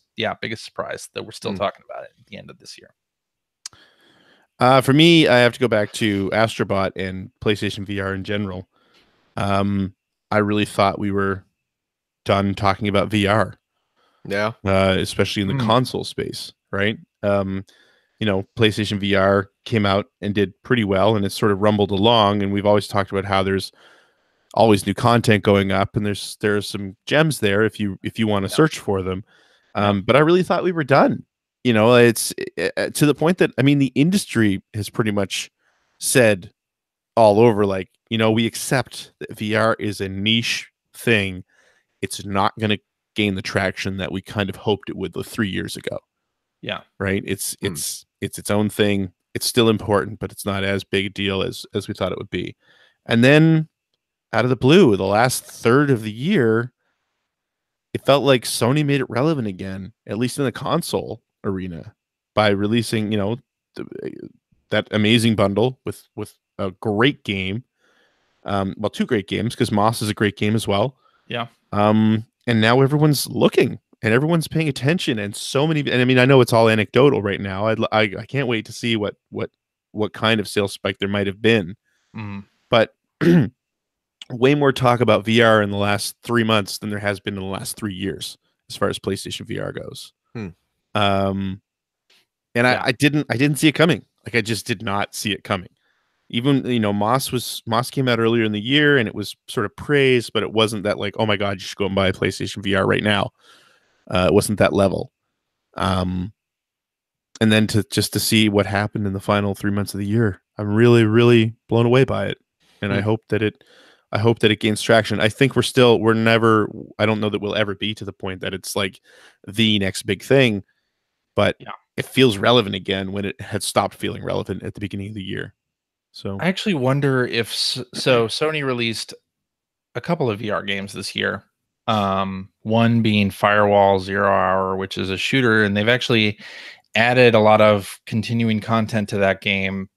surprise that we're still talking about it at the end of this year. For me, I have to go back to Astrobot and PlayStation VR in general. I really thought we were done talking about VR. Yeah. Especially in the console space, right? PlayStation VR came out and did pretty well, and it's sort of rumbled along, and we've always talked about how there's always new content going up, and there's some gems there if you want to search for them. But I really thought we were done. It's to the point that, I mean, the industry has pretty much said all over, like, we accept that VR is a niche thing. It's not going to gain the traction that we kind of hoped it would 3 years ago. Yeah. Right. It's its own thing. It's still important, but it's not as big a deal as we thought it would be. And then out of the blue, the last third of the year, it felt like Sony made it relevant again, at least in the console arena, by releasing, that amazing bundle with a great game. Well, two great games, because Moss is a great game as well. Yeah. And now everyone's looking and everyone's paying attention, and I mean, I know it's all anecdotal right now. I can't wait to see what kind of sales spike there might have been, but way more talk about VR in the last 3 months than there has been in the last 3 years as far as PlayStation VR goes. And I didn't see it coming. Like, I just did not see it coming. Even, Moss came out earlier in the year and it was sort of praised, but it wasn't that like, oh my God, you should go and buy a PlayStation VR right now. It wasn't that level. And then to see what happened in the final 3 months of the year, I'm really, really blown away by it. And I hope that it gains traction. I think I don't know that we'll ever be to the point that it's like the next big thing, but it feels relevant again when it had stopped feeling relevant at the beginning of the year. So I actually wonder if Sony released a couple of VR games this year. One being Firewall Zero Hour, which is a shooter, and they've actually added a lot of continuing content to that game.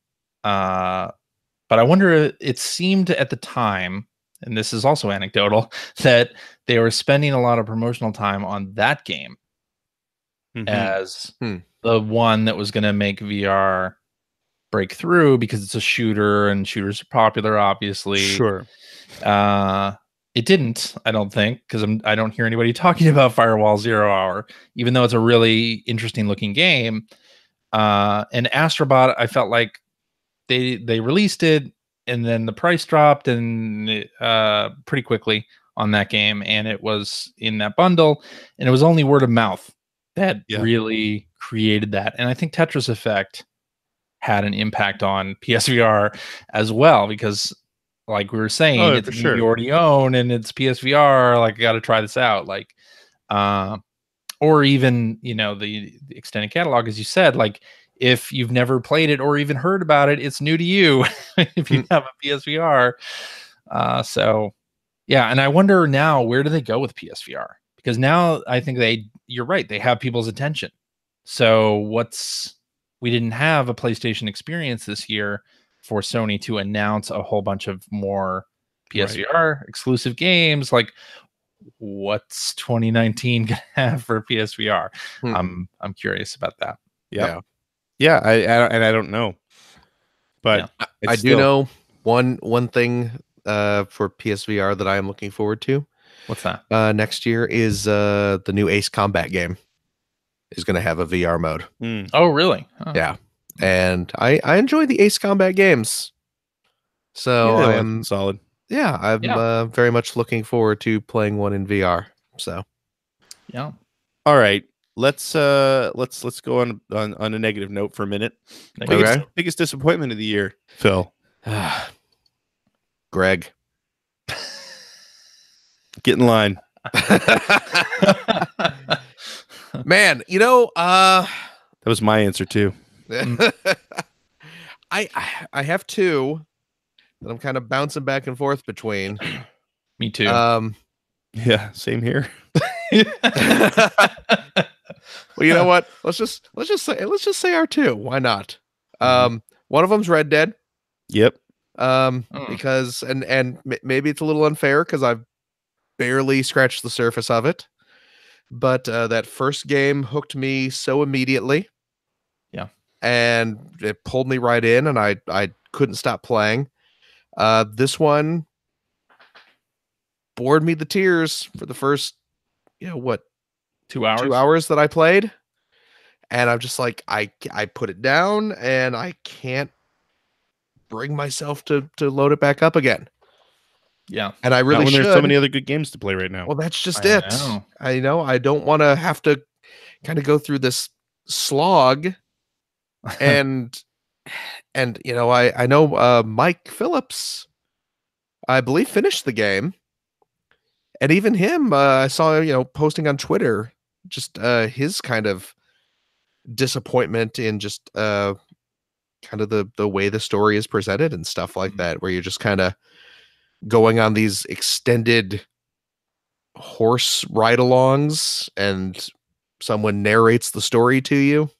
But I wonder, it seemed at the time, and this is also anecdotal, that they were spending a lot of promotional time on that game as the one that was going to make VR break through, because it's a shooter and shooters are popular, obviously. Sure. It didn't, I don't think, because I don't hear anybody talking about Firewall Zero Hour, even though it's a really interesting looking game. And Astrobot, I felt like they released it and then the price dropped and pretty quickly on that game, and it was in that bundle, and it was only word of mouth that really created that. And I think Tetris Effect had an impact on PSVR as well, because like we were saying, it's a game you already own and it's PSVR, like, I got to try this out. Like, or even, the extended catalog, as you said, like, if you've never played it or even heard about it, it's new to you if you have a PSVR. So yeah. And I wonder now, where do they go with PSVR? Because now I think you're right, they have people's attention. So we didn't have a PlayStation experience this year for Sony to announce a whole bunch of more PSVR exclusive games. Like, what's 2019 gonna have for PSVR? I'm curious about that. Yeah. I don't know, but I do know one thing for PSVR that I am looking forward to. What's that? Next year is the new Ace Combat game is going to have a VR mode. Oh, really? Oh. Yeah. And I enjoy the Ace Combat games. So I am solid. Yeah, I'm very much looking forward to playing one in VR. So yeah. All right. Let's go on a negative note for a minute. Biggest disappointment of the year, Phil. Greg. Get in line. Man, that was my answer too. I have two that I'm kind of bouncing back and forth between. Me too. Yeah, same here. Well, you know what? Let's just say our two. Why not? One of them's Red Dead. Yep. Because and maybe it's a little unfair because I've barely scratched the surface of it, but that first game hooked me so immediately. Yeah. And it pulled me right in, and I couldn't stop playing. This one bored me to tears for the first, 2 hours? 2 hours that I played. And I'm just like, I put it down and I can't bring myself to load it back up again. Yeah. And I really should. There's so many other good games to play right now. Well, that's just it. I don't want to have to kind of go through this slog. And I know Mike Phillips, I believe, finished the game. And even him, I saw, posting on Twitter, just his kind of disappointment in just kind of the way the story is presented and stuff like that, where you're just kind of going on these extended horse ride-alongs and someone narrates the story to you.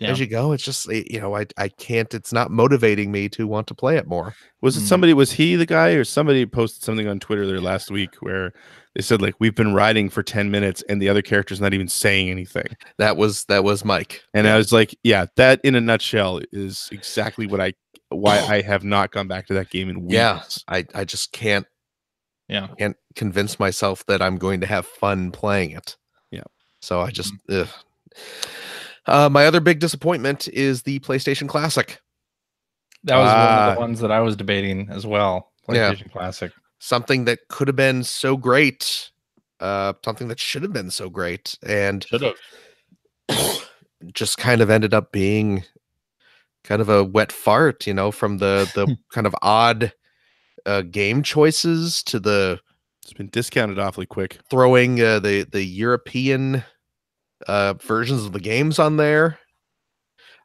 as you go, it's just I can't. It's not motivating me to want to play it more. Was it somebody? Was he the guy, or somebody posted something on Twitter there last week where they said like we've been riding for 10 minutes and the other character's not even saying anything? That was Mike, and I was like, yeah, that in a nutshell is exactly why I have not gone back to that game in weeks. Yeah, I just can't convince myself that I'm going to have fun playing it. Yeah, so I just my other big disappointment is the PlayStation Classic. That was one of the ones that I was debating as well. PlayStation Classic. Something that could have been so great. Something that should have been so great. And should have just kind of ended up being kind of a wet fart, from the kind of odd game choices to the... It's been discounted awfully quick. Throwing the European versions of the games on there.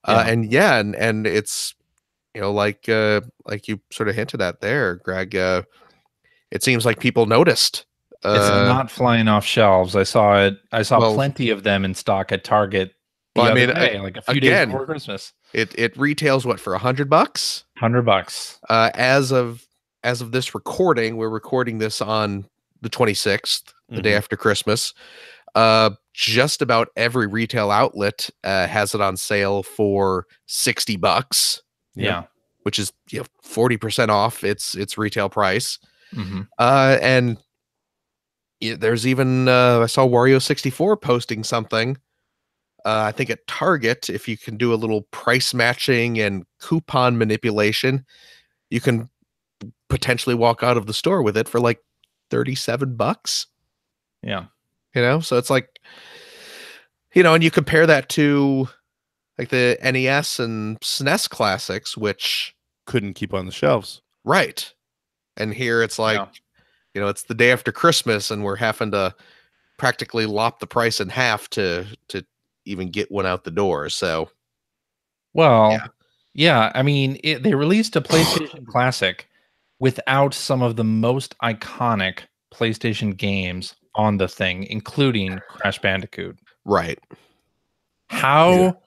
And it's like you sort of hinted at there, Greg, it seems like people noticed. It's not flying off shelves. I saw plenty of them in stock at Target other day, like a few days before Christmas. It retails what, for $100? $100. As of this recording, we're recording this on the 26th, the day after Christmas. Just about every retail outlet has it on sale for $60. Yeah, which is 40% off its retail price. Mm-hmm. And there's even I saw Wario 64 posting something. I think at Target, if you can do a little price matching and coupon manipulation, you can potentially walk out of the store with it for like $37. Yeah. So it's like, and you compare that to like the NES and SNES classics, which couldn't keep on the shelves. Right. And here it's like, it's the day after Christmas and we're having to practically lop the price in half to even get one out the door. So, well, yeah. I mean, they released a PlayStation Classic without some of the most iconic PlayStation games on the thing, including Crash Bandicoot. Right. How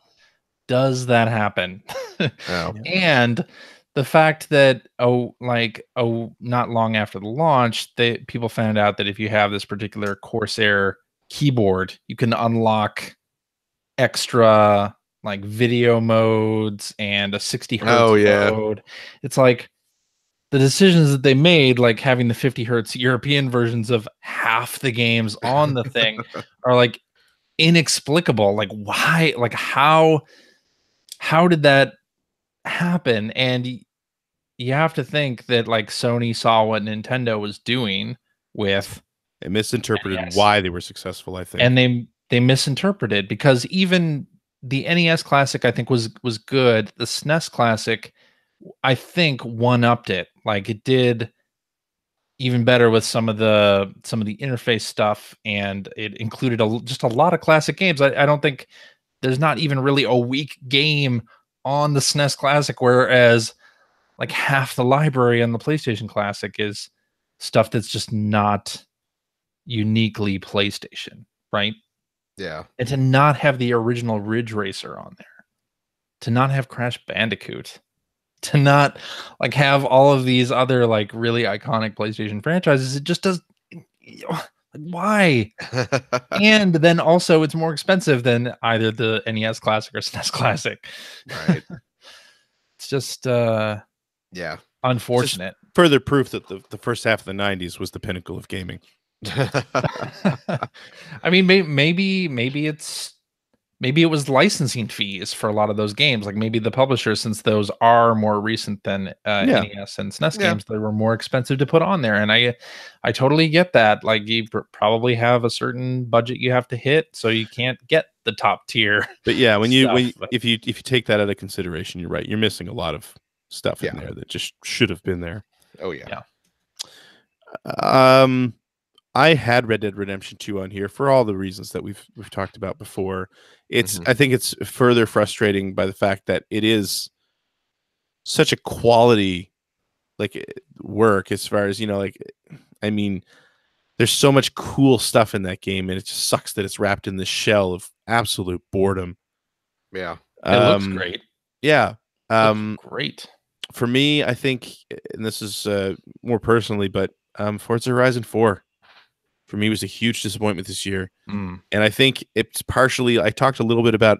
does that happen? And the fact that not long after the launch, people found out that if you have this particular Corsair keyboard, you can unlock extra like video modes and a 60 hertz mode. It's like the decisions that they made, like having the 50 hertz European versions of half the games on the thing are like inexplicable. Like why? Like how did that happen? And you have to think that like Sony saw what Nintendo was doing with... They misinterpreted why they were successful, I think. And they misinterpreted, because even the NES Classic, I think, was good. The SNES Classic, I think, one-upped it. Like it did even better with some of the interface stuff, and it included just a lot of classic games. I don't think there's not even really a weak game on the SNES Classic, whereas like half the library on the PlayStation Classic is stuff that's just not uniquely PlayStation, right? Yeah. And to not have the original Ridge Racer on there, to not have Crash Bandicoot, to not like have all of these other like really iconic PlayStation franchises, it just does. Why? And then also it's more expensive than either the NES Classic or SNES Classic. Right. It's just Just unfortunate. further proof that the first half of the 90s was the pinnacle of gaming. I mean, maybe it was licensing fees for a lot of those games. Like maybe the publishers, since those are more recent than NES and SNES games, they were more expensive to put on there. And I totally get that. Like you probably have a certain budget you have to hit, so you can't get the top tier. But yeah, if you take that out of consideration, you're right. You're missing a lot of stuff in there that just should have been there. Oh yeah. I had Red Dead Redemption 2 on here for all the reasons that we've talked about before. I think it's further frustrating by the fact that it is such a quality work as far as, I mean, there's so much cool stuff in that game, and it just sucks that it's wrapped in this shell of absolute boredom. Yeah. It looks great. Yeah. Great. For me, I think, and this is more personally, but Forza Horizon 4 for me was a huge disappointment this year. Mm. And I think it's partially, I talked a little bit about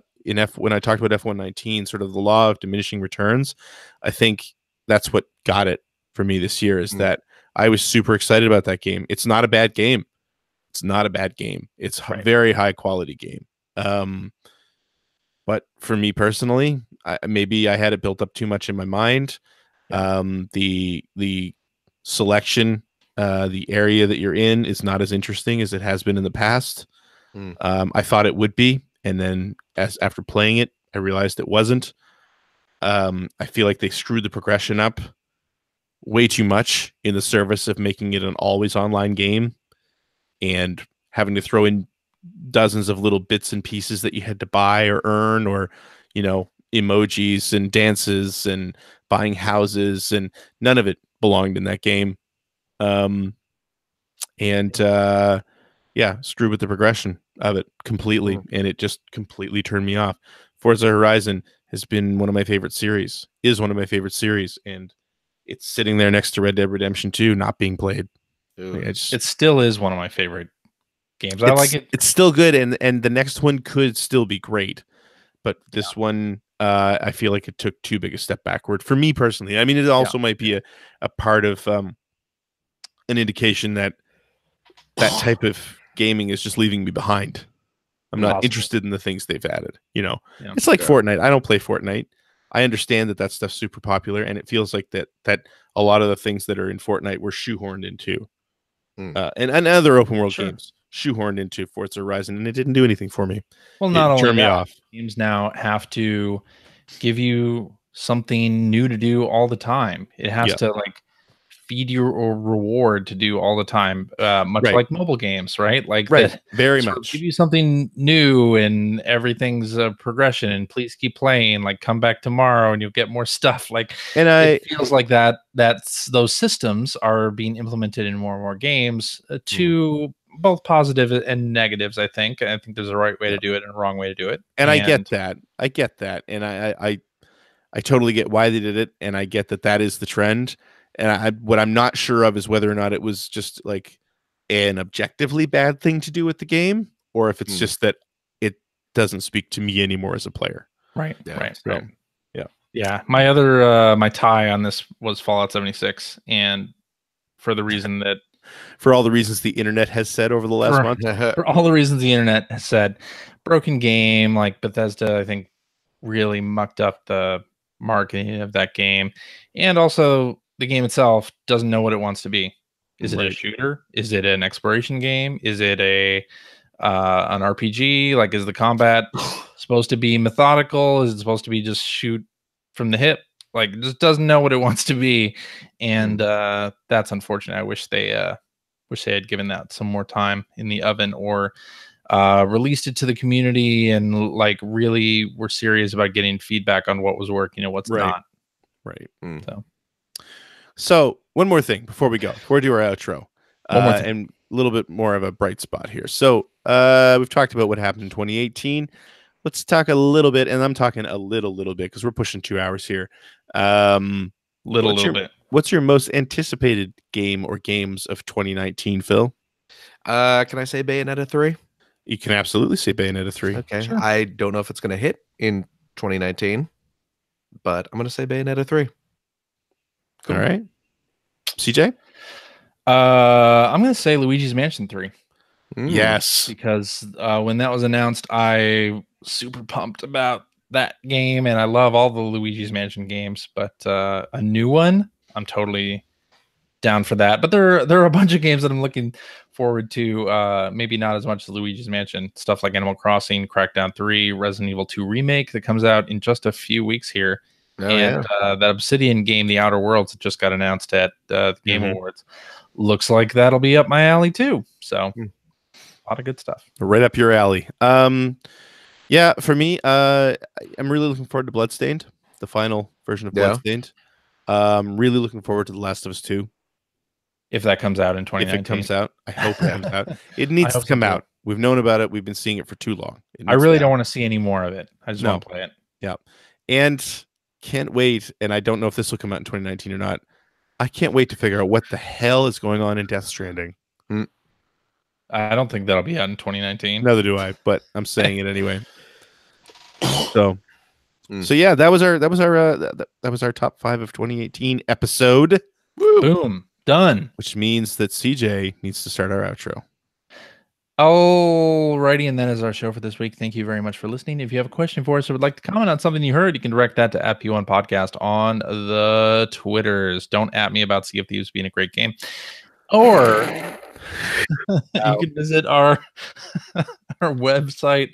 when I talked about F119, sort of the law of diminishing returns. I think that's what got it for me this year, is that I was super excited about that game. It's not a bad game. It's not a bad game. It's a very high quality game. But for me personally, maybe I had it built up too much in my mind. The selection, the area that you're in is not as interesting as it has been in the past. I thought it would be, and then after playing it, I realized it wasn't. I feel like they screwed the progression up way too much in the service of making it an always online game and having to throw in dozens of little bits and pieces that you had to buy or earn, or, you know, emojis and dances and buying houses, and none of it belonged in that game. Screwed with the progression of it completely, and it just completely turned me off. Forza Horizon has been one of my favorite series, and it's sitting there next to Red Dead Redemption 2, not being played. It still is one of my favorite games. I like it. It's still good, and the next one could still be great, but this one, I feel like it took too big a step backward for me personally. I mean, it also might be a part of an indication that type of gaming is just leaving me behind. I'm not interested in the things they've added. You know, it's like Fortnite. I don't play Fortnite. I understand that stuff's super popular, and it feels like that a lot of the things that are in Fortnite were shoehorned into, and other open world games shoehorned into Forza Horizon, and it didn't do anything for me. Well, not only that, games now have to give you something new to do all the time. It has to like feed you or reward to do all the time, much like mobile games, right? Like very much give you something new, and everything's a progression, and please keep playing, like come back tomorrow and you'll get more stuff. Like, and it feels like that's those systems are being implemented in more and more games, to both positive and negatives. I think there's a right way to do it and a wrong way to do it. And I get that. And I totally get why they did it. And I get that is the trend. And what I'm not sure of is whether or not it was just like an objectively bad thing to do with the game, or if it's just that it doesn't speak to me anymore as a player. Right. So, yeah. My other my tie on this was Fallout 76, and for the reason that for all the reasons the internet has said over the last month, for all the reasons the internet has said, broken game. Like Bethesda, I think, really mucked up the marketing of that game, and also the game itself doesn't know what it wants to be. Is it a shooter? Is it an exploration game? Is it an RPG? Like, is the combat supposed to be methodical? Is it supposed to be just shoot from the hip? Like, it just doesn't know what it wants to be, and that's unfortunate. I wish they had given that some more time in the oven, or released it to the community, and like really were serious about getting feedback on what was working and what's not. So one more thing before we do our outro, and a little bit more of a bright spot here. So we've talked about what happened in 2018. Let's talk a little bit, and I'm talking a little bit because we're pushing 2 hours here. Little bit. What's your most anticipated game or games of 2019, Phil? Can I say Bayonetta 3? You can absolutely say Bayonetta 3. Okay. Sure. I don't know if it's going to hit in 2019, but I'm going to say Bayonetta 3. Cool. All right. CJ? I'm going to say Luigi's Mansion 3. Yes. Because when that was announced, I super pumped about that game, and I love all the Luigi's Mansion games, but a new one, I'm totally down for that. But there are a bunch of games that I'm looking forward to, maybe not as much as Luigi's Mansion, stuff like Animal Crossing, Crackdown 3, Resident Evil 2 Remake that comes out in just a few weeks here. That Obsidian game, The Outer Worlds, that just got announced at the Game Awards, looks like that'll be up my alley too. So a lot of good stuff. Right up your alley. Yeah, for me, I'm really looking forward to Bloodstained, the final version of Bloodstained. Really looking forward to The Last of Us 2. If that comes out in 2019. If it comes out, I hope it comes out. It needs to come out. We've known about it. We've been seeing it for too long. I really don't want to see any more of it. I just want to play it. And can't wait. And I don't know if this will come out in 2019 or not. I can't wait to figure out what the hell is going on in Death Stranding. I don't think that'll be out in 2019. Neither do I, but I'm saying it anyway. So yeah, that was our top 5 of 2018 episode. Boom. Done. Which means that CJ needs to start our outro. Alrighty, and that is our show for this week. Thank you very much for listening. If you have a question for us or would like to comment on something you heard, you can direct that to @P1 Podcast on the Twitters. Don't @ me about Sea of Thieves being a great game. Or you can visit our website,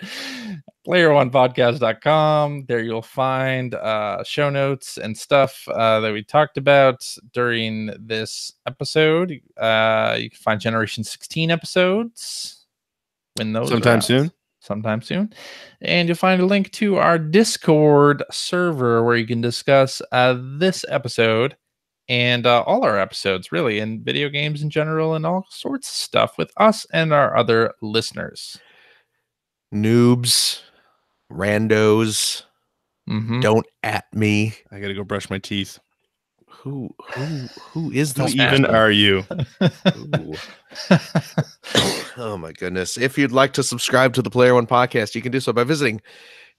player1podcast.com. There you'll find show notes and stuff that we talked about during this episode. You can find Generation 16 episodes when those sometime soon. And you'll find a link to our Discord server where you can discuss this episode and all our episodes, really, and video games in general and all sorts of stuff with us and our other listeners. Noobs, randos, don't @ me. I gotta go brush my teeth. Who is this? Who even are you? Oh my goodness. If you'd like to subscribe to the Player One Podcast, you can do so by visiting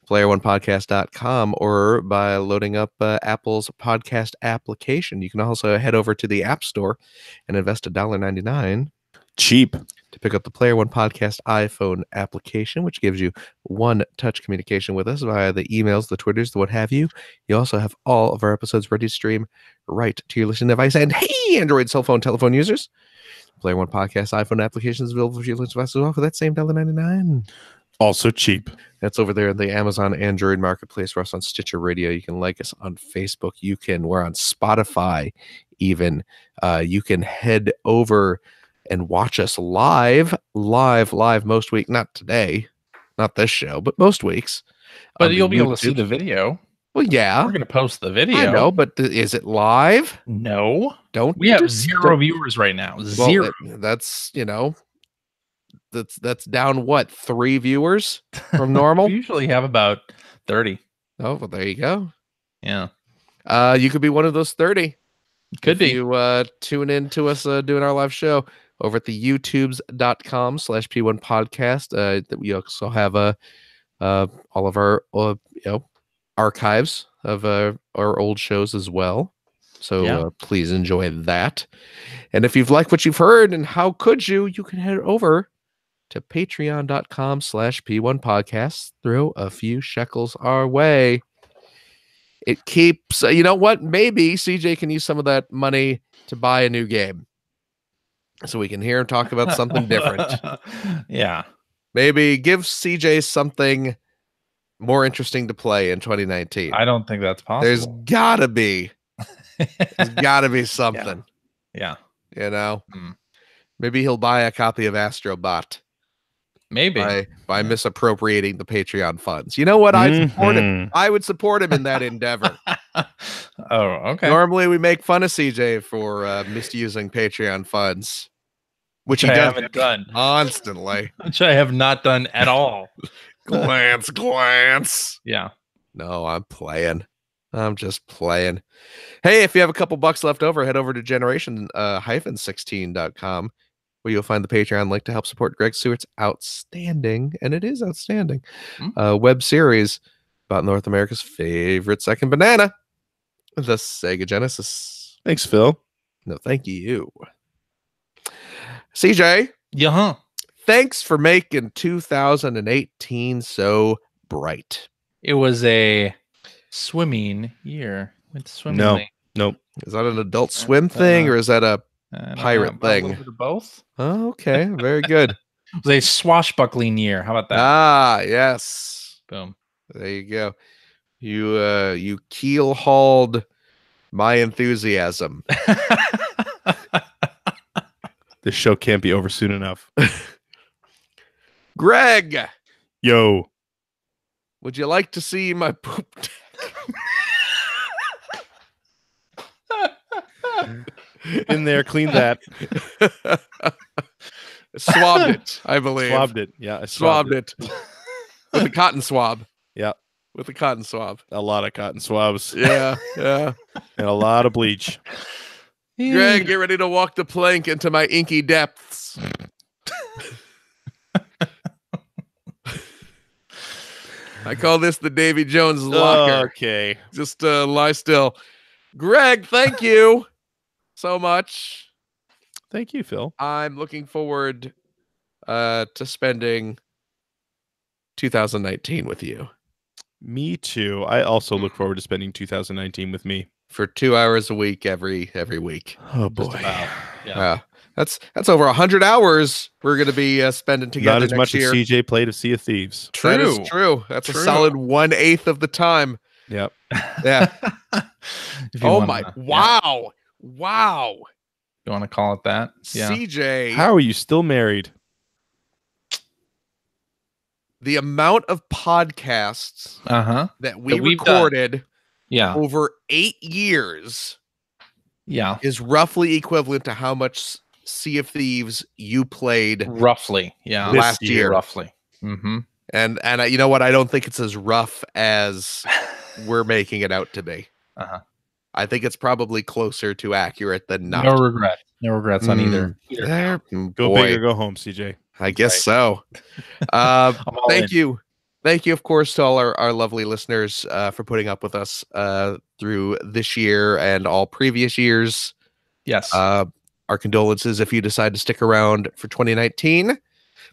player1podcast.com or by loading up Apple's podcast application. You can also head over to the App Store and invest $1.99 cheap to pick up the Player One Podcast iPhone application, which gives you one-touch communication with us via the emails, the Twitters, the what have you. You also have all of our episodes ready to stream right to your listening device. And hey, Android cell phone, telephone users, Player One Podcast iPhone application is available for your listening device as well for that same $1.99. Also cheap. That's over there in the Amazon Android marketplace. We're also on Stitcher Radio. You can like us on Facebook. We're on Spotify even. You can head over and watch us live most week. Not today, not this show, but most weeks. But you'll be able to see the video. Well, yeah. We're going to post the video. I know, but is it live? No. Don't we have 0 viewers right now. Zero. Well, that's, that's down what, 3 viewers from normal? We usually have about 30. Oh, well, there you go. Yeah. You could be one of those 30. Could be. You tune in to us doing our live show over at the youtubes.com/P1 podcast. We also have all of our archives of our old shows as well. So please enjoy that. And if you've liked what you've heard, and how could you can head over to patreon.com/P1 podcast. Throw a few shekels our way. It keeps, you know what? Maybe CJ can use some of that money to buy a new game, so we can hear him talk about something different. Yeah. Maybe give CJ something more interesting to play in 2019. I don't think that's possible. There's gotta be something. Yeah. Maybe he'll buy a copy of Astrobot. Maybe by misappropriating the Patreon funds. You know what? I'd support him. I would support him in that endeavor. Oh, okay. Normally we make fun of CJ for misusing Patreon funds, which he haven't done constantly. Which I have not done at all. glance. Yeah. No, I'm just playing. Hey, if you have a couple bucks left over, head over to generation-16.com. where you'll find the Patreon link to help support Greg Stewart's outstanding, and it is outstanding, web series about North America's favorite second banana, the Sega Genesis. Thanks, Phil. No, thank you. CJ. Yeah. Thanks for making 2018 so bright. It was a swimming year. Went swimmingly. Nope. Is that an Adult Swim thing, or is that a pirate thing? Both. Oh, okay, very good. It was a swashbuckling year. How about that? Ah, yes. Boom. There you go. You keel hauled my enthusiasm. This show can't be over soon enough. Greg, yo, would you like to see my poop deck? In there, clean that. Swabbed it, I believe. Swabbed it. Yeah, I swabbed it with a cotton swab. Yeah. with a cotton swab. A lot of cotton swabs Yeah, yeah. and a lot of bleach. Greg, get ready to walk the plank into my inky depths. I call this the Davy Jones locker. Okay. Just lie still. Greg, thank you so much. Thank you, Phil. I'm looking forward to spending 2019 with you Me too. I also look forward to spending 2019 with me. for 2 hours a week every week. Oh Just boy. about. Yeah. That's over 100 hours we're going to be spending together Not as next much year. as CJ played of Sea of Thieves. That is true. That's True. a solid 1/8 of the time. Yep. Yeah. If you Oh wanna- my! yeah, Wow! Wow! you want to call it that? Yeah. CJ, How are you still married? the amount of podcasts Uh-huh. that we That we've done. recorded Yeah. over 8 years Yeah. is roughly equivalent to how much Sea of Thieves you played. Roughly. Yeah. This last year. Roughly. Mm-hmm. And you know what? I don't think it's as rough as we're making it out to be. Uh-huh. I think it's probably closer to accurate than not. No regret. No regrets on either. There, Go boy, big or go home, CJ. I guess Right. so. I'm all Thank in. you. Thank you, of course, to all our lovely listeners for putting up with us through this year and all previous years. Yes. Our condolences if you decide to stick around for 2019,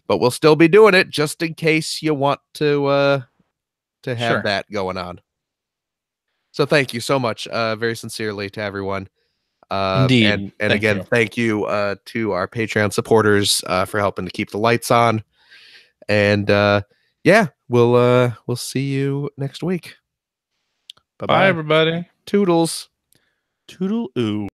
but we'll still be doing it just in case you want to have Sure. that going on. So thank you so much, very sincerely to everyone. Indeed. And Thank again, you. thank you to our Patreon supporters for helping to keep the lights on. And yeah, we'll see you next week. Bye, everybody. Toodles. Toodle-oo.